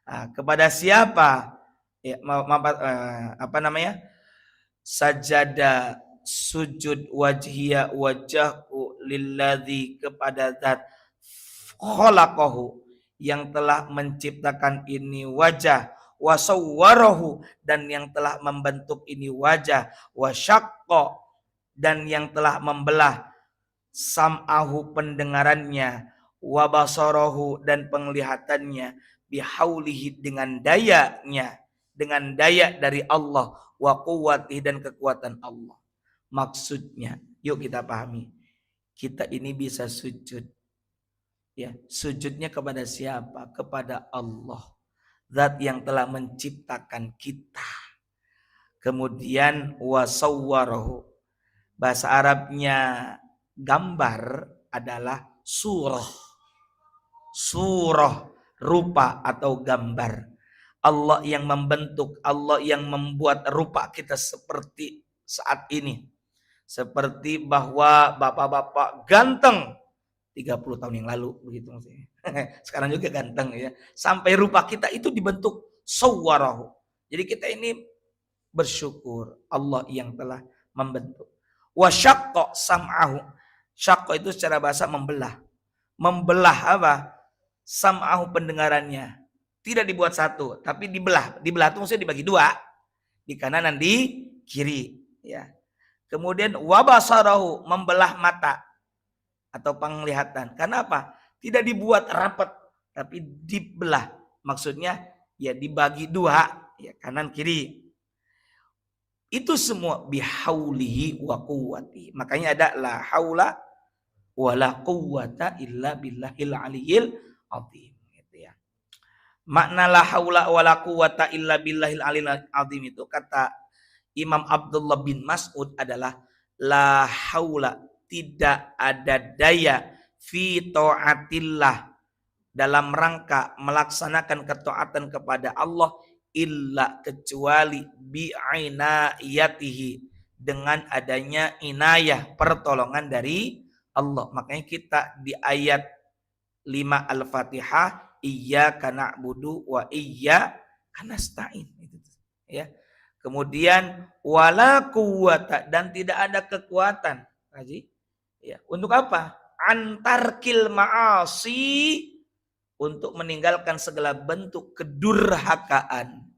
Nah, kepada siapa? Ya, apa namanya? Sajada sujud wajhiya wajahku lilladzi kepada zat khalaqahu yang telah menciptakan ini wajah, wasawwarahu dan yang telah membentuk ini wajah, wasyaqqa dan yang telah membelah sam'ahu pendengarannya, wabasarahu dan penglihatannya, bihaulihi dengan dayanya, dengan daya dari Allah, wa quwwatihi dan kekuatan Allah. Maksudnya, yuk kita pahami. Kita ini bisa sujud. Ya, sujudnya kepada siapa? Kepada Allah. Zat yang telah menciptakan kita. Kemudian wasawwarahu. Bahasa Arabnya gambar adalah surah. Surah, rupa atau gambar. Allah yang membentuk, Allah yang membuat rupa kita seperti saat ini. Seperti bahwa bapak-bapak ganteng 30 tahun yang lalu begitu maksudnya. Sekarang juga ganteng ya. Sampai rupa kita itu dibentuk sawwarahu. Jadi kita ini bersyukur Allah yang telah membentuk. Wa syaqqa sam'ahu. Syaqqa itu secara bahasa membelah. Membelah apa? Sam'ahu pendengarannya. Tidak dibuat satu, tapi dibelah. Dibelah itu maksudnya dibagi dua. Di kanan dan di kiri ya. Kemudian wabasarahu membelah mata atau penglihatan. Karena apa? Tidak dibuat rapat, tapi dibelah. Maksudnya ya dibagi dua, ya kanan kiri. Itu semua bihaulihi wa quwwati. Makanya ada la haula wa la quwwata illa billahil aliyil azim gitu ya. Makna la haula wa la quwwata illa billahil aliyil azim itu kata Imam Abdullah bin Mas'ud adalah la haula, tidak ada daya fi ta'atillah dalam rangka melaksanakan ketaatan kepada Allah illa kecuali bi'inayatihi dengan adanya inayah pertolongan dari Allah. Makanya kita di ayat 5 Al-Fatihah iyyaka na'budu wa iyyaka nasta'in ya. Kemudian wala quwwata dan tidak ada kekuatan. Haji. Ya, untuk apa? Antarkil ma'asi untuk meninggalkan segala bentuk kedurhakaan.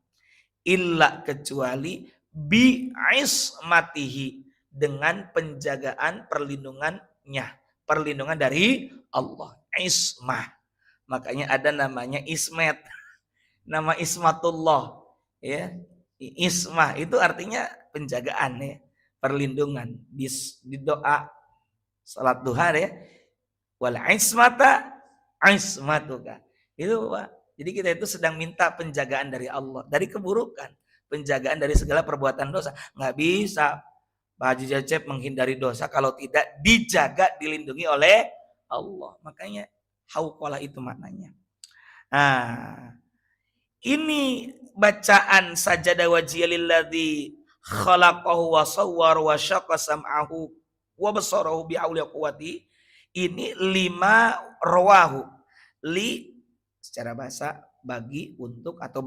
Illa kecuali bi'ismatihi dengan penjagaan perlindungannya. Perlindungan dari Allah. Ismah. Makanya ada namanya ismet. Nama ismatullah. Ya. Ismah itu artinya penjagaan ya. perlindungan di doa salat duha ya. Wal ismata ismatuka. Itu Pak. Jadi kita itu sedang minta penjagaan dari Allah, dari keburukan, penjagaan dari segala perbuatan dosa. Nggak bisa Pak Haji Cecep menghindari dosa kalau tidak dijaga, dilindungi oleh Allah. Makanya hauqalah itu maknanya. Nah, ini bacaan sajadah wajhiya lilladzi khalaqahu wa sawwara wa syaqqa sam'ahu wa basarahu bi hauli quwwati. Ini 5 rawahu. Secara bahasa bagi, untuk, atau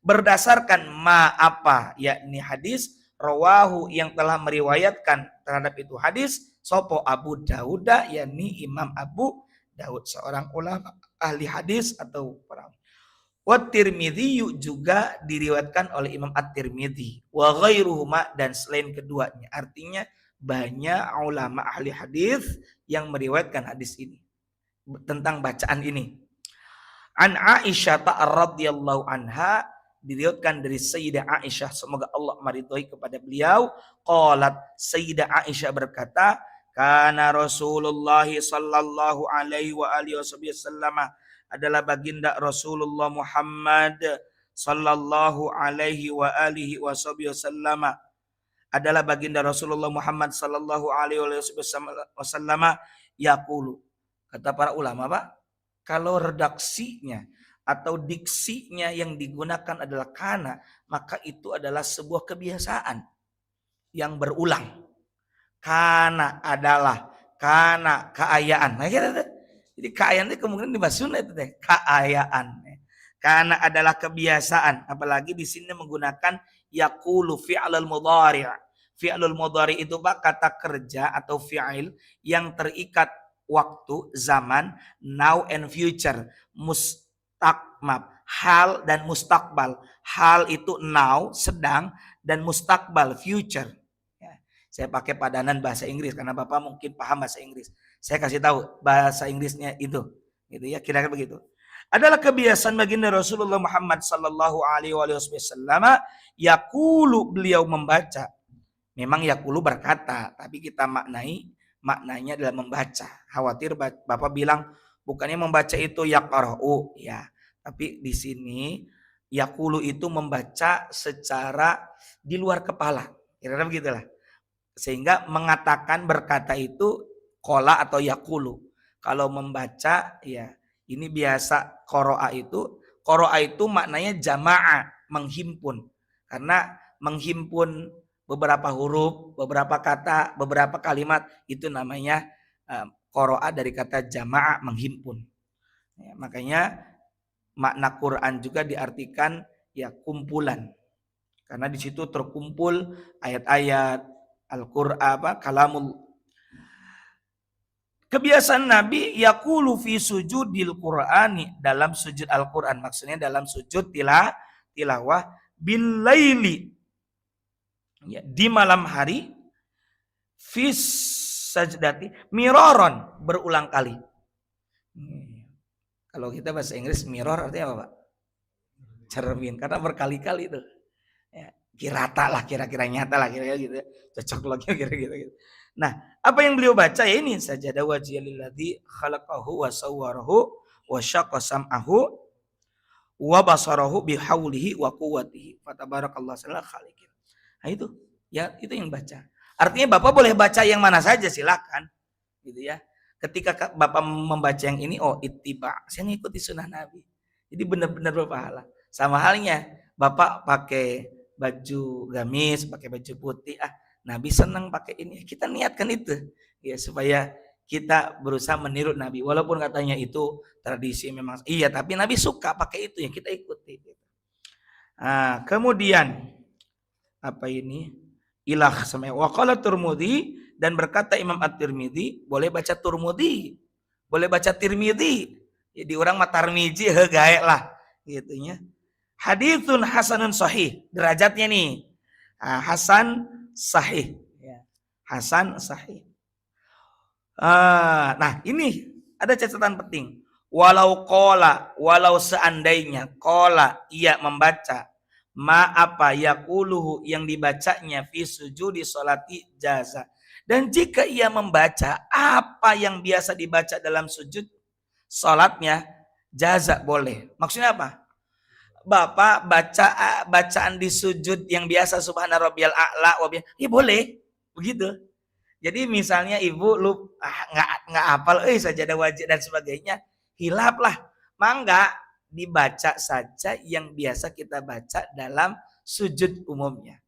berdasarkan ma apa, yakni hadis rawahu yang telah meriwayatkan terhadap itu hadis sopo Abu Dawud, yakni Imam Abu Dawud, seorang ulama ahli hadis atau para. Wa Tirmidzi juga diriwayatkan oleh Imam At-Tirmidzi wa ghairuhuma, dan selain keduanya. Artinya banyak ulama ahli hadis yang meriwayatkan hadis ini tentang bacaan ini. An Aisyah radhiyallahu anha, diriwayatkan dari Sayyidah Aisyah, semoga Allah meridhai kepada beliau, qalat, Sayyidah Aisyah berkata, kana Rasulullah sallallahu alaihi wa alihi wasallam, adalah baginda Rasulullah Muhammad sallallahu alaihi wa alihi wasallam, adalah baginda Rasulullah Muhammad sallallahu alaihi wasallam yaqulu. Kata para ulama, Pak, kalau redaksinya atau diksinya yang digunakan adalah kana, maka itu adalah sebuah kebiasaan yang berulang. Kana adalah, kana keayaan. Nah, jadi keayaan itu kemungkinan di bahasa Sunda itu teh keayaan. Karena adalah kebiasaan, apalagi di sini menggunakan yaqulu fi'lul mudhari'. Fi'lul mudhari' itu Pak kata kerja atau fi'il yang terikat waktu, zaman, now and future, mustaqbal, hal dan mustakbal. Hal itu now, sedang, dan mustakbal, future. Saya pakai padanan bahasa Inggris karena Bapak mungkin paham bahasa Inggris. Saya kasih tahu bahasa Inggrisnya itu, gitu ya, kira-kira begitu. Adalah kebiasaan baginda Rasulullah Muhammad sallallahu alaihi wasallam yaqulu, beliau membaca. Memang yaqulu berkata, tapi kita maknanya adalah membaca. Khawatir Bapak bilang bukannya membaca itu yaqra'u ya. Tapi di sini yaqulu itu membaca secara di luar kepala. Kira-kira begitulah. Sehingga mengatakan berkata itu qala atau yaqulu. Kalau membaca ya ini biasa qara'a itu maknanya jamaah, menghimpun. Karena menghimpun beberapa huruf, beberapa kata, beberapa kalimat itu namanya qara'a dari kata jamaah, menghimpun. Ya, makanya makna Quran juga diartikan ya kumpulan. Karena di situ terkumpul ayat-ayat Al-Qur'an, kalamul. Kebiasaan Nabi yaqulu fi sujudil Qur'ani, dalam sujud Al-Qur'an, maksudnya dalam sujud tilawah bil laili, ya, di malam hari, fi sajdati miraron, berulang kali. Kalau kita bahasa Inggris mirror artinya apa, Pak? Cermin, karena berkali-kali itu. Ya, kirata lah, kira-kira nyata lah, kira-kira gitu. Cocok lagi kira-kira gitu. Nah, apa yang beliau baca ya ini sajadah wajhiya lilladzi khalaqahu wa sawwarahu wa syaqqa sam'ahu wa basarahu bihaulihi wa quwwatihi. Fatabarakallahu ahsanul khaliqin. Nah itu, ya itu yang baca. Artinya Bapak boleh baca yang mana saja, silakan. Gitu ya. Ketika Bapak membaca yang ini, oh ittiba, saya ngikuti sunnah Nabi. Jadi benar-benar berpahala. Sama halnya Bapak pakai baju gamis, pakai baju putih, Nabi senang pakai ini, kita niatkan itu ya, supaya kita berusaha meniru Nabi, walaupun katanya itu tradisi memang iya, tapi Nabi suka pakai itu, ya kita ikuti. Nah, kemudian apa ini ilah sama waqala Tirmidzi, dan berkata Imam At-Tirmidzi, boleh baca Tirmidzi, boleh baca Tirmidzi, jadi orang matarmiji hegae lah gitunya. Haditsun hasanun sahih, derajatnya nih hasan sahih, ya. Hasan sahih. Nah ini ada catatan penting. Walau seandainya kola ia membaca ma apa yaquluhu yang dibacanya fi sujudi sholati jaza. Dan jika ia membaca apa yang biasa dibaca dalam sujud sholatnya, jaza boleh. Maksudnya apa? Bapak baca bacaan di sujud yang biasa subhana rabbiyal a'la wa boleh begitu. Jadi misalnya ibu lu nggak hafal sajadah wajib dan sebagainya, hilap lah, mangga dibaca saja yang biasa kita baca dalam sujud umumnya.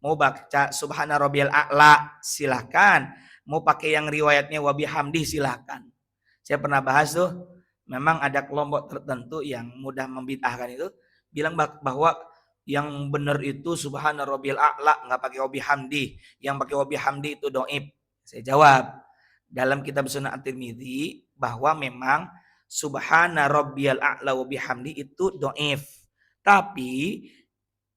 Mau baca subhana rabbiyal a'la silakan, mau pakai yang riwayatnya wa bihamdi silakan. Saya pernah bahas tuh, memang ada kelompok tertentu yang mudah membid'ahkan itu, bilang bahwa yang benar itu subhana rabbiyal a'la nggak pakai wa bihamdi, yang pakai wa bihamdi itu dhaif. Saya jawab, dalam kitab Sunan At-Tirmidzi bahwa memang subhana rabbiyal a'la wa bihamdi itu dhaif. Tapi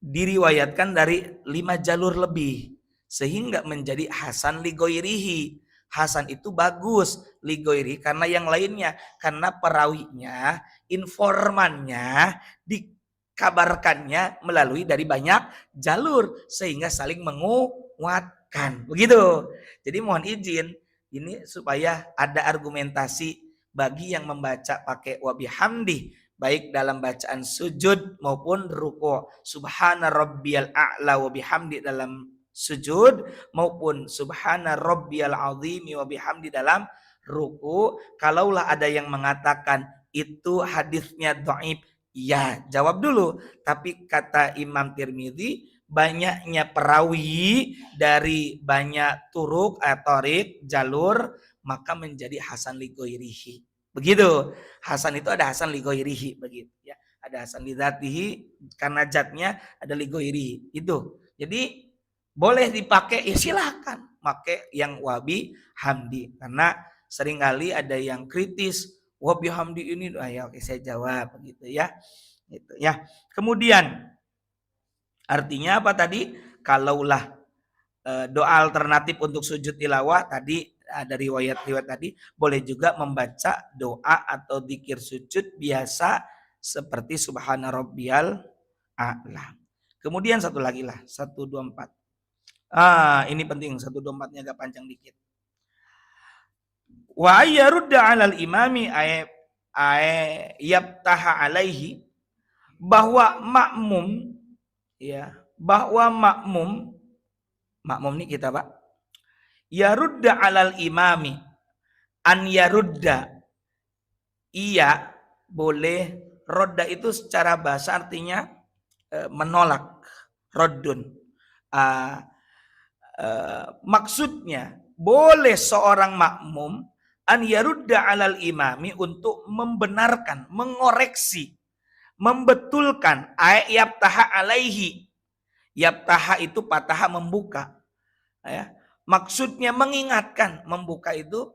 diriwayatkan dari 5 jalur lebih sehingga menjadi hasan li ghairihi. Hasan itu bagus li ghairihi karena yang lainnya, karena perawinya, informannya dikabarkannya melalui dari banyak jalur sehingga saling menguatkan. Begitu. Jadi mohon izin ini supaya ada argumentasi bagi yang membaca pakai wa bihamdi baik dalam bacaan sujud maupun ruku'. Subhana rabbiyal a'la wa bihamdi dalam sujud maupun subhana rabbiyal azimi wa bihamdi dalam ruku'. Kalaulah ada yang mengatakan itu hadisnya dhaif, ya jawab dulu. Tapi kata Imam Tirmidzi, banyaknya perawi dari banyak turuk atau jalur maka menjadi hasan li ghairihi. Begitu. Hasan itu ada hasan li ghairihi begitu ya. Ada hasan li dzatihi karena zatnya, ada li ghairihi. Itu. Jadi boleh dipakai ya silakan. Pakai yang wabi hamdi karena seringkali ada yang kritis wabi hamdi ini ya oke saya jawab begitu ya. Gitu ya. Kemudian artinya apa tadi? Kalaulah doa alternatif untuk sujud tilawah tadi ada riwayat-riwayat tadi, boleh juga membaca doa atau zikir sujud biasa seperti subhana rabbiyal a'la. Kemudian satu lagi lah, 124. Ini penting, 124-nya agak panjang dikit. Wa ayyarudda 'alal imami yabtaha alaihi, bahwa makmum ya, bahwa makmum ini kita Pak, yarudda 'alal imami, an yarudda, iya boleh. Rodda itu secara bahasa artinya menolak, roddun. Maksudnya boleh seorang makmum an yarudda 'alal imami, untuk membenarkan, mengoreksi, membetulkan yabtaha alaihi. Yabtaha itu pataha membuka ya. Maksudnya mengingatkan, membuka itu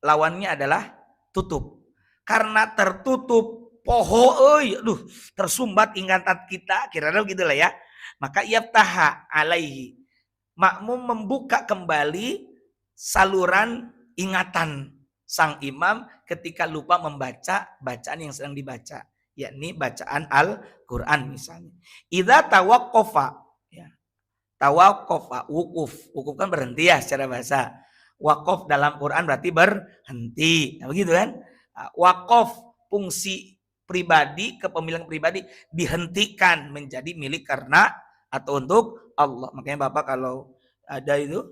lawannya adalah tutup. Karena tertutup poho tersumbat ingatan kita, kira-kira gitulah ya. Maka yabtaha alaihi, makmum membuka kembali saluran ingatan sang imam ketika lupa membaca bacaan yang sedang dibaca, yakni bacaan Al-Quran misalnya. Idza tawaqqafa, ya. Tawaqqafa, wukuf kan berhenti ya secara bahasa. Waqaf dalam Quran berarti berhenti. Nah, begitu kan? Waqaf fungsi pribadi, kepemilikan pribadi dihentikan menjadi milik karena atau untuk Allah. Makanya Bapak kalau ada itu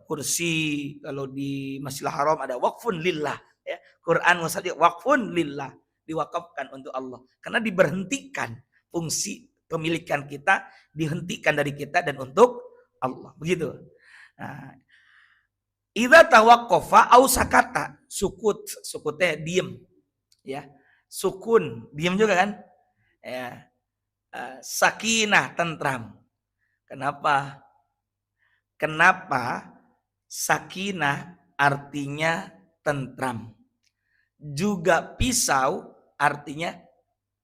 kursi, kalau di Masjidil Haram ada waqfun lillah ya. Quran musadi waqfun lillah, diwakafkan untuk Allah karena diberhentikan, fungsi pemilikan kita dihentikan dari kita dan untuk Allah, begitu. Nah, idza tawaqqafa au sakata, sukutnya diem ya, sukun diem juga kan ya. Sakinah tentram. Kenapa sakinah artinya tentram? Juga pisau artinya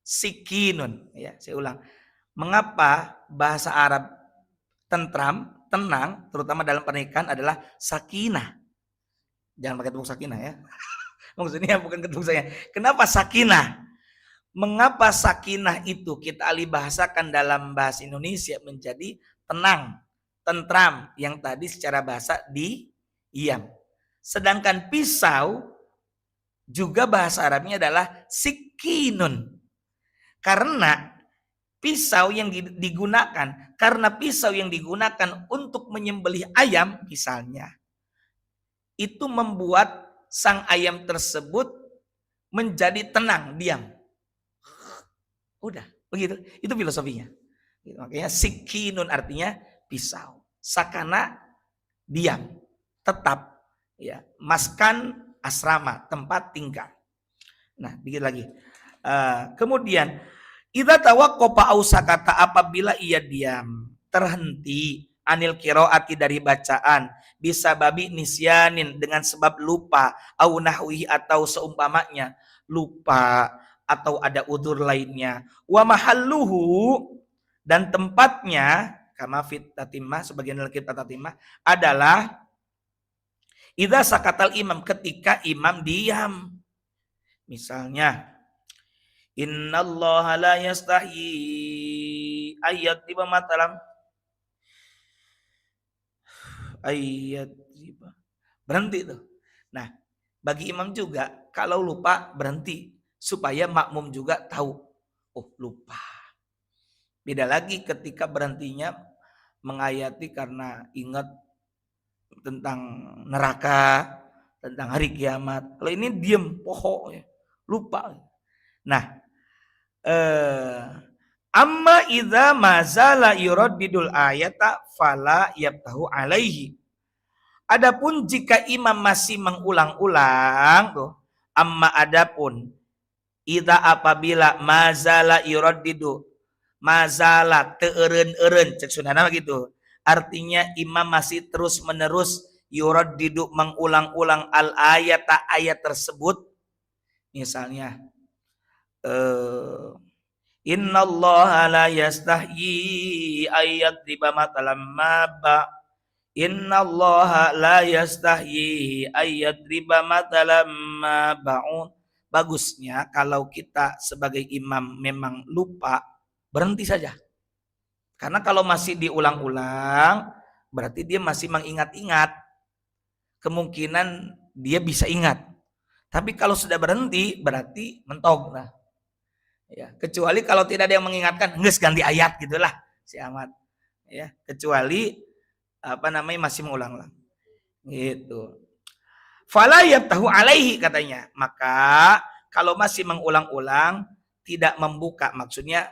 sikinun ya. Saya ulang. Mengapa bahasa Arab tentram, tenang, terutama dalam pernikahan adalah sakinah. Jangan pakai tepuk sakinah ya. Maksudnya bukan ketepuk saya. Kenapa sakinah? Mengapa sakinah itu kita alih bahasakan dalam bahasa Indonesia menjadi tenang, tentram, yang tadi secara bahasa diam. Sedangkan pisau juga bahasa Arabnya adalah sikinun. Karena pisau yang digunakan untuk menyembelih ayam misalnya, itu membuat sang ayam tersebut menjadi tenang, diam. Udah, begitu. Itu filosofinya. Makanya sikinun artinya pisau. Sakana diam, tetap, ya. Maskan asrama, tempat tinggal. Nah, dikit lagi. Kemudian idza tawaqqafa au sakata, apabila ia diam, terhenti, anil qiraati dari bacaan, bisa babi nisyanin dengan sebab lupa, au nahwihi atau seumpamanya, lupa atau ada udzur lainnya, wa mahalluhu, dan tempatnya kama fit tatimah, sebagian dalam kitab tatimah adalah idza sakatal imam, ketika imam diam. Misalnya innallaha la yastahyi ayat tiba matalam ayat tiba, berhenti tuh. Nah, bagi imam juga kalau lupa berhenti supaya makmum juga tahu, oh lupa. Beda lagi ketika berhentinya mengayati karena ingat tentang neraka, tentang hari kiamat. Kalau ini diem, pohon, lupa. Nah, amma idza mazala yuraddidul ayata fala yabtahu alaihi. Adapun jika imam masih mengulang-ulang tuh, amma adapun idza apabila mazala yuraddidu, mazala teureun-eureun cek sunana gitu. Artinya imam masih terus-menerus yuraddidu, mengulang-ulang al ayata, ayat tersebut. Misalnya innallaha la yastahyi ayat riba matalam maba, innallaha la yastahyi ayat riba matalam mabaun. Bagusnya kalau kita sebagai imam memang lupa, berhenti saja. Karena kalau masih diulang-ulang, berarti dia masih mengingat-ingat. Kemungkinan dia bisa ingat. Tapi kalau sudah berhenti, berarti mentok. Nah, ya, kecuali kalau tidak ada yang mengingatkan, nges ganti ayat gitulah si Ahmad. Ya, kecuali masih mengulang-ulang. Gitu. Fala yabtahu alaihi katanya. Maka kalau masih mengulang-ulang, tidak membuka, maksudnya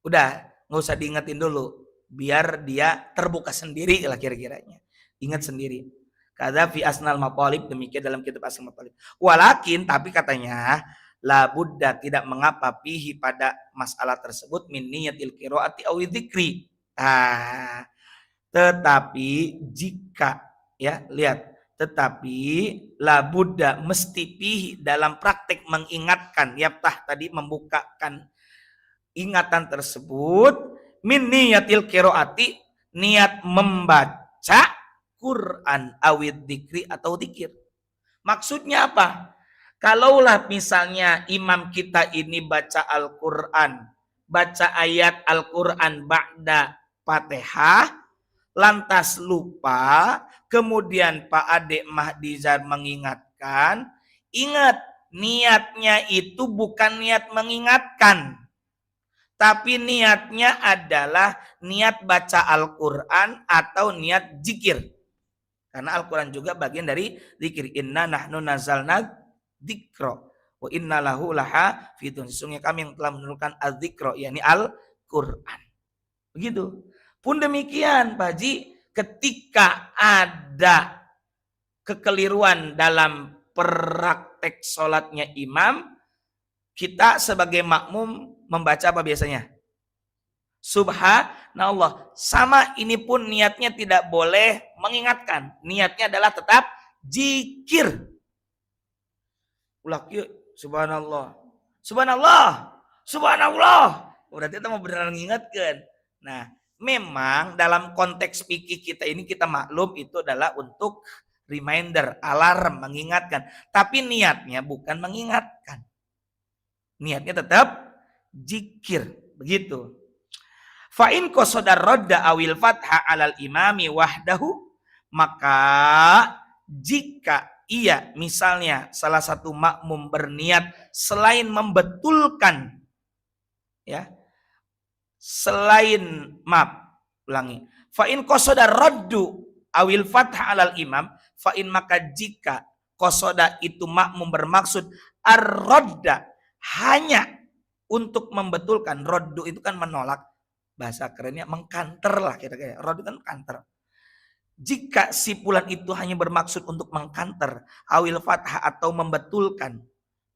udah nggak usah diingetin dulu, biar dia terbuka sendiri lah kira-kiranya. Ingat sendiri. Kada fi asnal maqalib, demikian dalam kitab asnal maqalib. Walakin, tapi katanya la budda, tidak mengapa, fihi pada masalah tersebut, min niyatil qiraati aw dzikri. Tetapi jika, ya lihat, tetapi la budda, mesti fihi dalam praktek mengingatkan, yaftah tadi membukakan ingatan tersebut, min niyatil qiraati, niat membaca Quran awid dzikri atau dzikir. Maksudnya apa? Kalaulah misalnya imam kita ini baca Al-Quran, baca ayat Al-Quran ba'da Fatihah, lantas lupa, kemudian Pak Ade Mahdizar mengingatkan, ingat niatnya itu bukan niat mengingatkan, tapi niatnya adalah niat baca Al-Quran atau niat zikir. Karena Al-Quran juga bagian dari zikir. Inna nahnu nazalna dzikra wa inna lahu lahafidun. Sesungguhnya kami yang telah menurunkan az-dzikra, yakni Al-Quran. Begitu. Pun demikian Pak Haji, ketika ada kekeliruan dalam praktek sholatnya imam, kita sebagai makmum membaca apa biasanya? Subhanallah. Sama ini pun niatnya tidak boleh mengingatkan. Niatnya adalah tetap zikir. Ulah yuk, subhanallah. Subhanallah. Subhanallah. Berarti kita mau beneran mengingatkan. Nah, memang dalam konteks fikih kita ini kita maklum itu adalah untuk reminder, alarm, mengingatkan. Tapi niatnya bukan mengingatkan. Niatnya tetap Jikir, begitu. Fa in qasada radda awil fatha alal imami wahdahu, maka jika ia misalnya salah satu makmum berniat selain membetulkan, ya, selain ulangi, fa in qasada raddu awil fatha alal imam, fa in maka jika qasada itu makmum bermaksud ar-radda hanya untuk membetulkan. Raddu itu kan menolak, bahasa kerennya mengkanter lah kira-kira. Raddu kan kanter. Jika sipulan itu hanya bermaksud untuk mengkanter awil fathah atau membetulkan,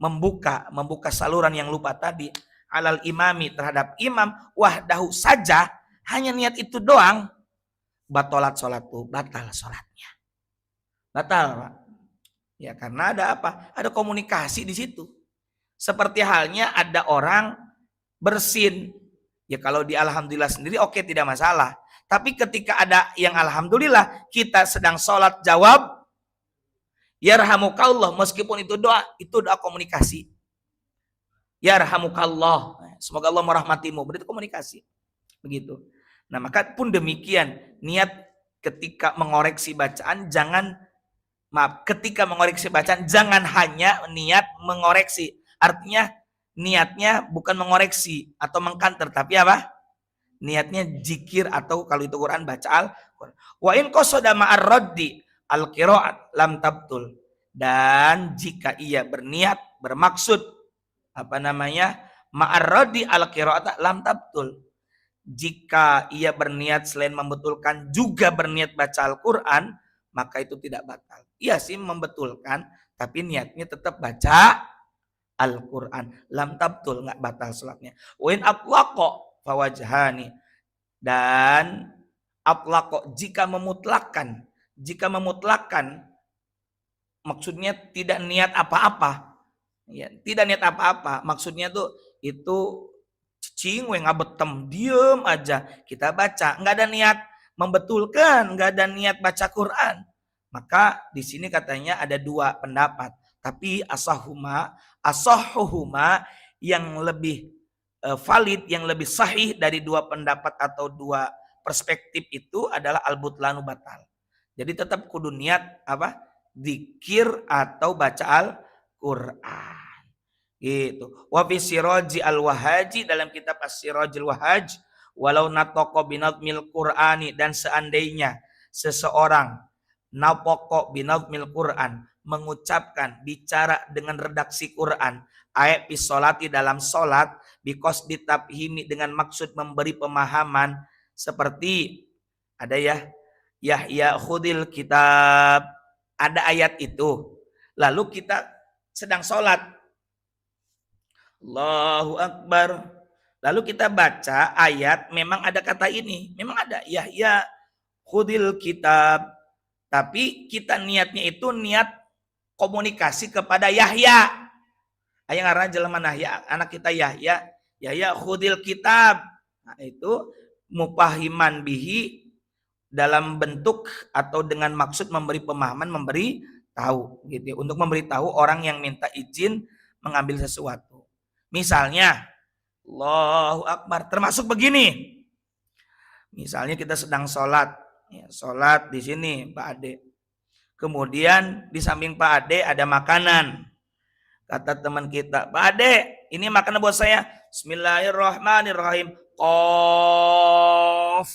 membuka saluran yang lupa tadi, alal imami terhadap imam wahdahu saja, hanya niat itu doang, batalat sholatu, batal sholatnya. Batal, Pak. Ya karena ada apa? Ada komunikasi di situ. Seperti halnya ada orang bersin. Ya kalau di alhamdulillah sendiri oke, tidak masalah. Tapi ketika ada yang alhamdulillah, kita sedang sholat jawab yarhamukallah, meskipun itu doa komunikasi. Yarhamukallah, semoga Allah merahmatimu, berarti komunikasi. Begitu. Nah, maka pun demikian, niat ketika mengoreksi bacaan ketika mengoreksi bacaan jangan hanya niat mengoreksi. Artinya niatnya bukan mengoreksi atau mengkanter, tapi apa? Niatnya zikir atau kalau itu Quran baca Al-Quran. Wa in qasada ma'ar raddi al-qira'at lam tabtul. Dan jika ia bermaksud ma'ar raddi al-qira'at lam tabtul. Jika ia berniat selain membetulkan juga berniat baca Al-Quran, maka itu tidak batal. Iya sih membetulkan, tapi niatnya tetap baca Al-Quran. Lam tabtul, nggak batal sholatnya. Wa in atlaqa fawajhani, dan atlaqo jika memutlakkan maksudnya tidak niat apa-apa, ya, tidak niat apa-apa, maksudnya tuh itu cicing ngabetem, diem aja kita baca, nggak ada niat membetulkan, nggak ada niat baca Quran, maka di sini katanya ada dua pendapat, tapi asahuhuma yang lebih valid, yang lebih sahih dari dua pendapat atau dua perspektif itu adalah al-butlanu batal. Jadi tetap kudu niat apa? Dzikir atau baca Al-Qur'an. Gitu. Wa fi siraji al-wahaji, dalam kitab as-sirajil wahaj, walau natoko binadmil Qur'ani, dan seandainya seseorang napoko binadmil Qur'an, mengucapkan, bicara dengan redaksi Quran, ayat bisolati dalam solat, bikos ditafhimi dengan maksud memberi pemahaman, seperti ada ya khudil kitab, ada ayat itu, lalu kita sedang solat, Allahu Akbar, lalu kita baca ayat, memang ada kata ini, memang ada ya khudil kitab, tapi kita niatnya itu niat komunikasi kepada Yahya. Ayah ngaran jelema Yahya, anak kita Yahya khudil kitab. Nah, itu mufahiman bihi dalam bentuk atau dengan maksud memberi pemahaman, memberi tahu gitu, untuk memberi tahu orang yang minta izin mengambil sesuatu. Misalnya Allahu Akbar, termasuk begini. Misalnya kita sedang sholat, ya, sholat di sini Pak Ade. Kemudian di samping Pak Ade ada makanan. Kata teman kita, Pak Ade, ini makanan buat saya. Bismillahirrahmanirrahim. Qaf.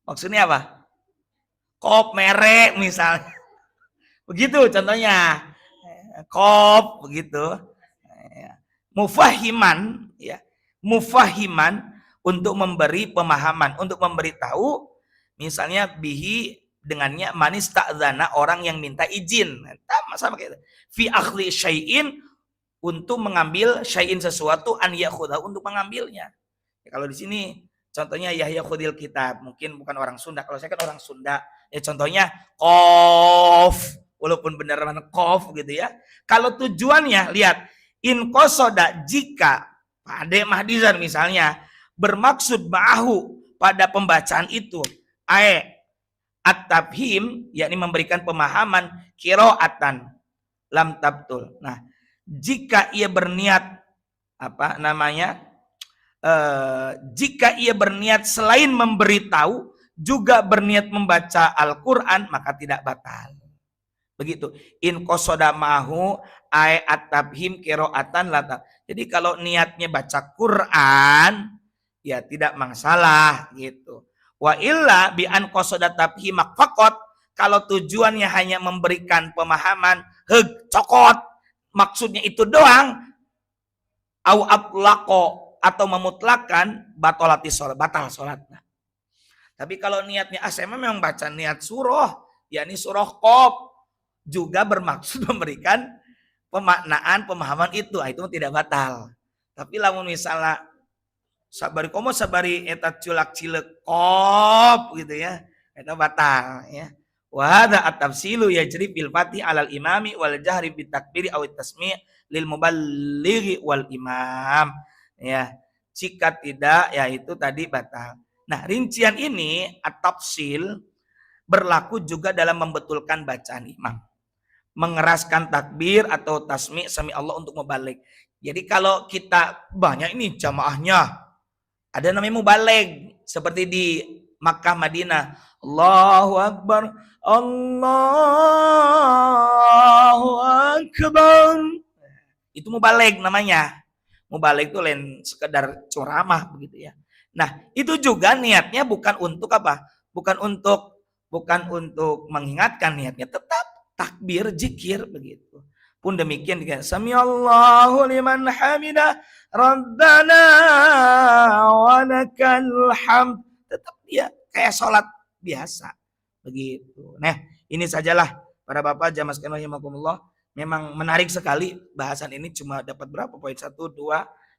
Maksudnya apa? Kop merek misalnya. Begitu contohnya. Kop begitu. Mufahiman, ya. Mufahiman untuk memberi pemahaman, untuk memberitahu, misalnya bihi dengannya manis ta'zana, orang yang minta izin, sama kayak itu. Fi akhli syai'in, untuk mengambil syai'in sesuatu, an yakhudahu, untuk mengambilnya. Ya, kalau di sini contohnya Yahya khudil kitab, mungkin bukan orang Sunda, kalau saya kan orang Sunda, ya contohnya qaf, walaupun benar mana qaf gitu ya. Kalau tujuannya, lihat, in qasoda, jika Pak Ade Mahdizar misalnya bermaksud ma'ahu pada pembacaan itu at-tabhim, yakni memberikan pemahaman, qiraatan lam tabtul. Nah, jika ia berniat jika ia berniat selain memberitahu juga berniat membaca Al-Quran, maka tidak batal. Begitu. In qasoda mahu ayat tabhim qiraatan lata. Jadi kalau niatnya baca Quran, ya tidak masalah gitu. Wa illa bi an qasoda tabhim faqat, kalau tujuannya hanya memberikan pemahaman, cokot, maksudnya itu doang, au atlaqo, atau memutlakan, batolati sholat, batal sholatnya. Tapi kalau niatnya saya memang baca niat surah, yakni surah Qaf, juga bermaksud memberikan pemaknaan pemahaman itu tidak batal. Tapi lamun misalnya sabari eta culak cilek Qaf gitu ya, itu batal ya. Wa hadza at-tafsilu yajri fil fatih alal imami wal jahri bit takbiri aw tasmi' lil muballighi wal imam ya. Jika tidak ya itu tadi batal. Nah, rincian ini at-tafsil berlaku juga dalam membetulkan bacaan imam, mengeraskan takbir atau tasmi' sami Allah untuk mubalik. Jadi kalau kita banyak ini jamaahnya, ada namanya mubalik, seperti di Makkah Madinah, Allahu Akbar, Allahu Akbar. Itu mubalik namanya. Mubalik itu lain sekedar ceramah begitu ya. Nah, itu juga niatnya bukan untuk apa? Bukan untuk mengingatkan, niatnya tetap takbir, zikir begitu. Pun demikian juga samiallahu liman hamidah rabbana wa lakal hamd, tetap dia kayak sholat biasa begitu. Nah, ini sajalah para bapak jamaah sekalian rahimakumullah. Memang menarik sekali bahasan ini, cuma dapat berapa poin? 1 2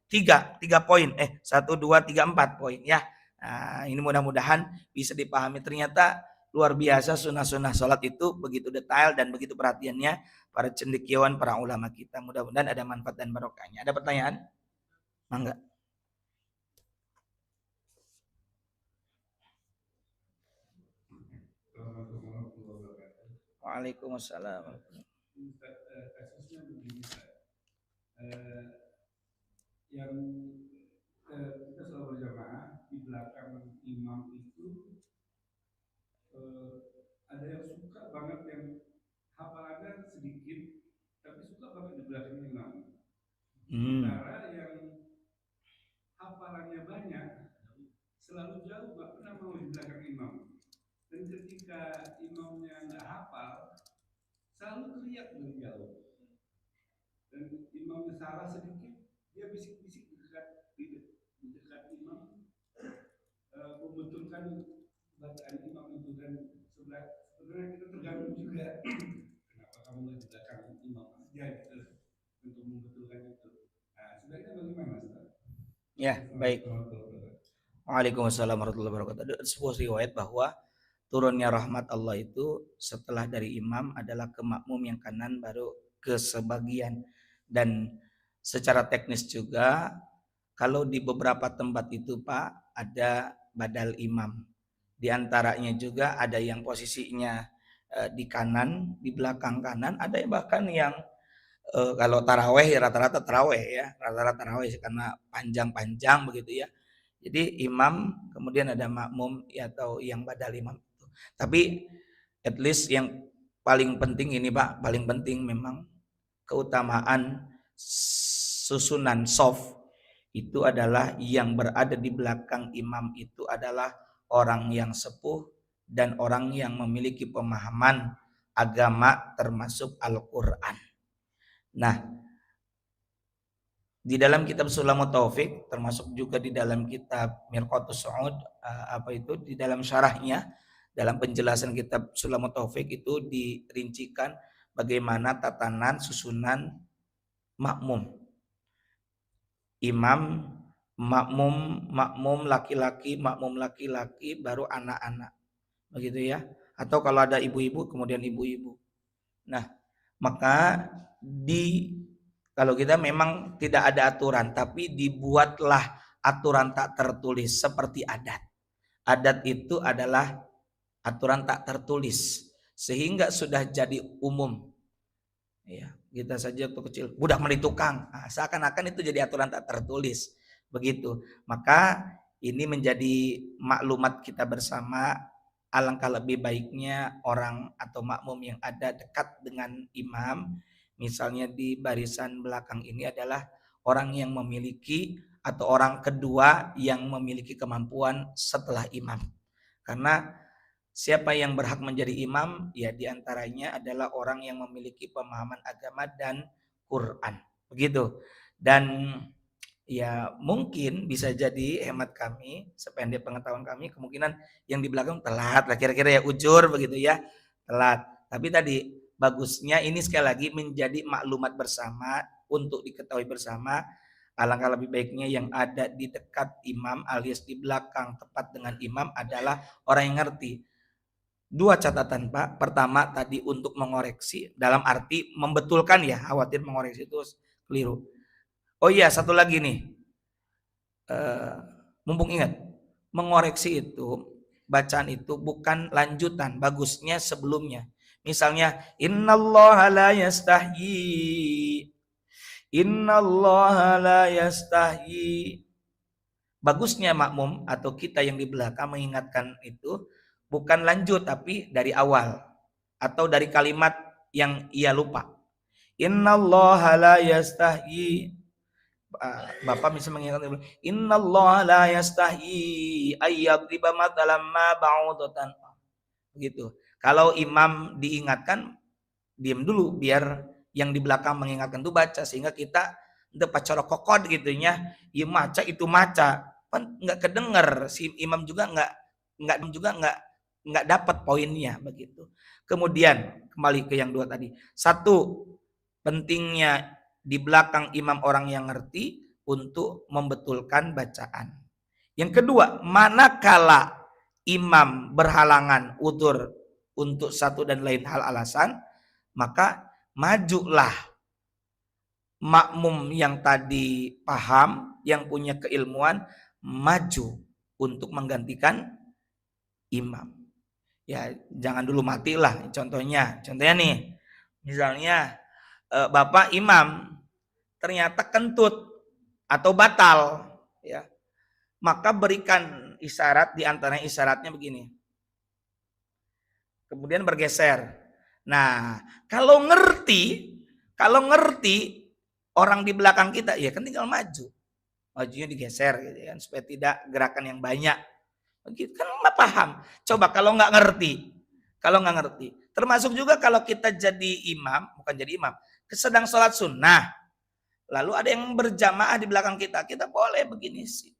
3 poin. 1 2 3 4 poin ya. Nah, ini mudah-mudahan bisa dipahami. Ternyata luar biasa sunnah-sunnah sholat itu begitu detail dan begitu perhatiannya para cendekiawan, para ulama kita. Mudah-mudahan ada manfaat dan barokahnya. Ada pertanyaan? Mangga. Waalaikumsalam. Kasusnya begini, yang kita selalu berjamaah di belakang imam itu ada yang suka banget, yang hafalannya sedikit tapi suka banget di belakang imam. Sementara yang hafalannya banyak selalu jauh, nggak pernah mau di belakang imam. Dan ketika imamnya nggak hafal, selalu teriak dari jauh. Dan imamnya salah sedikit, dia bisik-bisik di dekat imam, membetulkan bacaan imam itu. Dan sebenarnya kita terganggu juga. Kenapa kamu nggak di belakang imam aja gitu untuk membetulkan itu? Nah, sebenarnya bagaimana, Ustaz? Ya, baik. Waalaikumsalam warahmatullahi wabarakatuh. Ada sebuah riwayat bahwa turunnya rahmat Allah itu setelah dari imam adalah ke makmum yang kanan, baru ke sebagian. Dan secara teknis juga kalau di beberapa tempat itu Pak ada badal imam. Di antaranya juga ada yang posisinya di kanan, di belakang kanan, ada yang bahkan yang kalau taraweh ya rata-rata taraweh ya, rata-rata taraweh karena panjang-panjang begitu ya. Jadi imam kemudian ada makmum ya, atau yang badal imam. Tapi at least yang paling penting ini Pak, paling penting memang keutamaan susunan soft itu adalah yang berada di belakang imam itu adalah orang yang sepuh dan orang yang memiliki pemahaman agama termasuk Al-Quran. Nah, di dalam kitab Sulamut Taufik, termasuk juga di dalam kitab Mirqatus Su'ud, di dalam syarahnya, dalam penjelasan kitab Sulamut Taufik itu dirincikan bagaimana tatanan susunan makmum. Imam, makmum laki-laki, baru anak-anak. Begitu ya. Atau kalau ada ibu-ibu, kemudian ibu-ibu. Nah, maka kalau kita memang tidak ada aturan, tapi dibuatlah aturan tak tertulis seperti adat. Adat itu adalah aturan tak tertulis, sehingga sudah jadi umum. Ya. Kita saja waktu kecil budak mandi tukang. Nah, seakan-akan itu jadi aturan tak tertulis. Begitu. Maka ini menjadi maklumat kita bersama, alangkah lebih baiknya orang atau makmum yang ada dekat dengan imam, misalnya di barisan belakang ini adalah orang yang memiliki atau orang kedua yang memiliki kemampuan setelah imam. Karena siapa yang berhak menjadi imam? Ya diantaranya adalah orang yang memiliki pemahaman agama dan Quran. Begitu. Dan ya mungkin bisa jadi hemat kami, sependek pengetahuan kami, kemungkinan yang di belakang telat lah kira-kira ya, ujur begitu ya, telat. Tapi tadi bagusnya ini sekali lagi menjadi maklumat bersama untuk diketahui bersama. Alangkah lebih baiknya yang ada di dekat imam alias di belakang tepat dengan imam adalah orang yang ngerti. Dua catatan Pak. Pertama tadi untuk mengoreksi dalam arti membetulkan ya, khawatir mengoreksi itu keliru. Oh iya satu lagi nih, mumpung ingat, mengoreksi itu bacaan itu bukan lanjutan, bagusnya sebelumnya. Misalnya innallaha la yastahyi, innallaha la yastahyi. Bagusnya makmum atau kita yang di belakang mengingatkan itu bukan lanjut tapi dari awal atau dari kalimat yang ia lupa. Innallaha la yastahyi. Bapak bisa mengingatkan innallaha la yastahyi ayyadriba matalam ma ba'udatan. Begitu. Kalau imam diingatkan diam dulu biar yang di belakang mengingatkan itu baca sehingga kita dapat cara kokod gitu ya. Ya maca itu maca. Kan nggak kedenger si imam juga nggak dapat poinnya begitu. Kemudian kembali ke yang dua tadi. Satu, pentingnya di belakang imam orang yang ngerti untuk membetulkan bacaan. Yang kedua, manakala imam berhalangan udzur untuk satu dan lain hal alasan, maka majulah makmum yang tadi paham, yang punya keilmuan, maju untuk menggantikan imam. Ya jangan dulu matilah. Contohnya nih, misalnya bapak imam ternyata kentut atau batal, ya maka berikan isyarat, di antara isyaratnya begini. Kemudian bergeser. Nah, kalau ngerti orang di belakang kita, ya kan tinggal maju. Majunya digeser gitu kan, supaya tidak gerakan yang banyak. Begitu kan nggak paham. Coba kalau nggak ngerti. Termasuk juga kalau kita jadi imam, bukan jadi imam, sedang sholat sunnah. Lalu ada yang berjamaah di belakang kita boleh begini sih.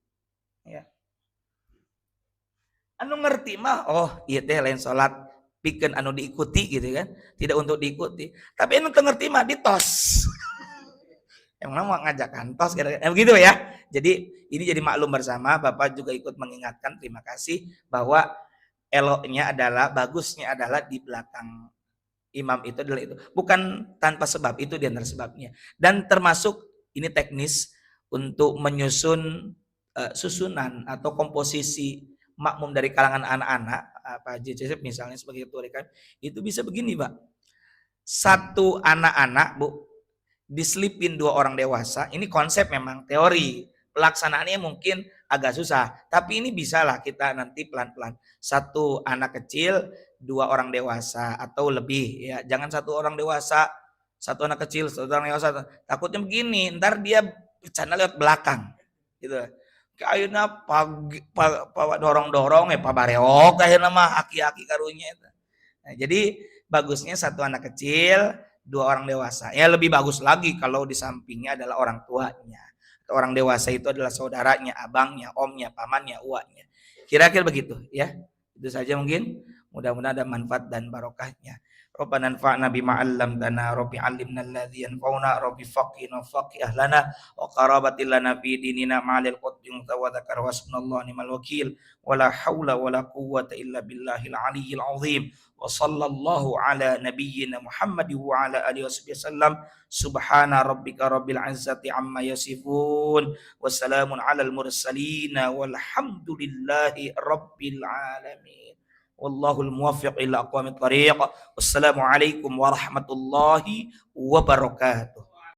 Ya. Anu ngerti mah, oh iya teh lain sholat bikin anu diikuti gitu kan, tidak untuk diikuti. Tapi anu ngerti mah ditos. Yang mana mau ngajak kantos begitu ya. Jadi ini jadi maklum bersama, Bapak juga ikut mengingatkan, terima kasih, bahwa eloknya adalah, bagusnya adalah di belakang imam itu adalah itu. Bukan tanpa sebab, itu di antara sebabnya. Dan termasuk ini teknis untuk menyusun susunan atau komposisi makmum dari kalangan anak-anak, Pak Haji Cecep misalnya sebagai ketua DKM, itu bisa begini Pak. Satu anak-anak Bu, diselipin dua orang dewasa. Ini konsep memang teori. Pelaksanaannya mungkin agak susah. Tapi ini bisalah kita nanti pelan-pelan. Satu anak kecil, dua orang dewasa atau lebih. Ya, jangan satu orang dewasa, satu anak kecil, satu orang dewasa. Takutnya begini, ntar dia bercanda lewat belakang. Gitu. Kayaknya pak dorong-dorong ya pak bareok kayaknya mah aki-aki karunya. Nah, jadi bagusnya satu anak kecil, dua orang dewasa. Ya lebih bagus lagi kalau di sampingnya adalah orang tuanya. Orang dewasa itu adalah saudaranya, abangnya, omnya, pamannya, uaknya. Kira-kira begitu ya. Itu saja mungkin. Mudah-mudahan ada manfaat dan barokahnya. Rabbana anfa'na bima 'allamtana, Rabbi 'allimna alladzi yanfa'una, Rabbi faqihna faqih ahlana wa qarabatil lana fi dinina ma'al qadri wa dzakar wa subhanallahu ni'mal wakil wa la haula wa la quwwata illa billahil aliyyil azim. Wa sallallahu ala nabiyyina Muhammad wa ala alihi wasallam. Subhana rabbika rabbil izzati amma yasifun. Wassalamun alal mursalin walhamdulillahi rabbil alamin. Wallahul muwaffiq ila aqwamit thariq. Wassalamualaikum warahmatullahi wabarakatuh.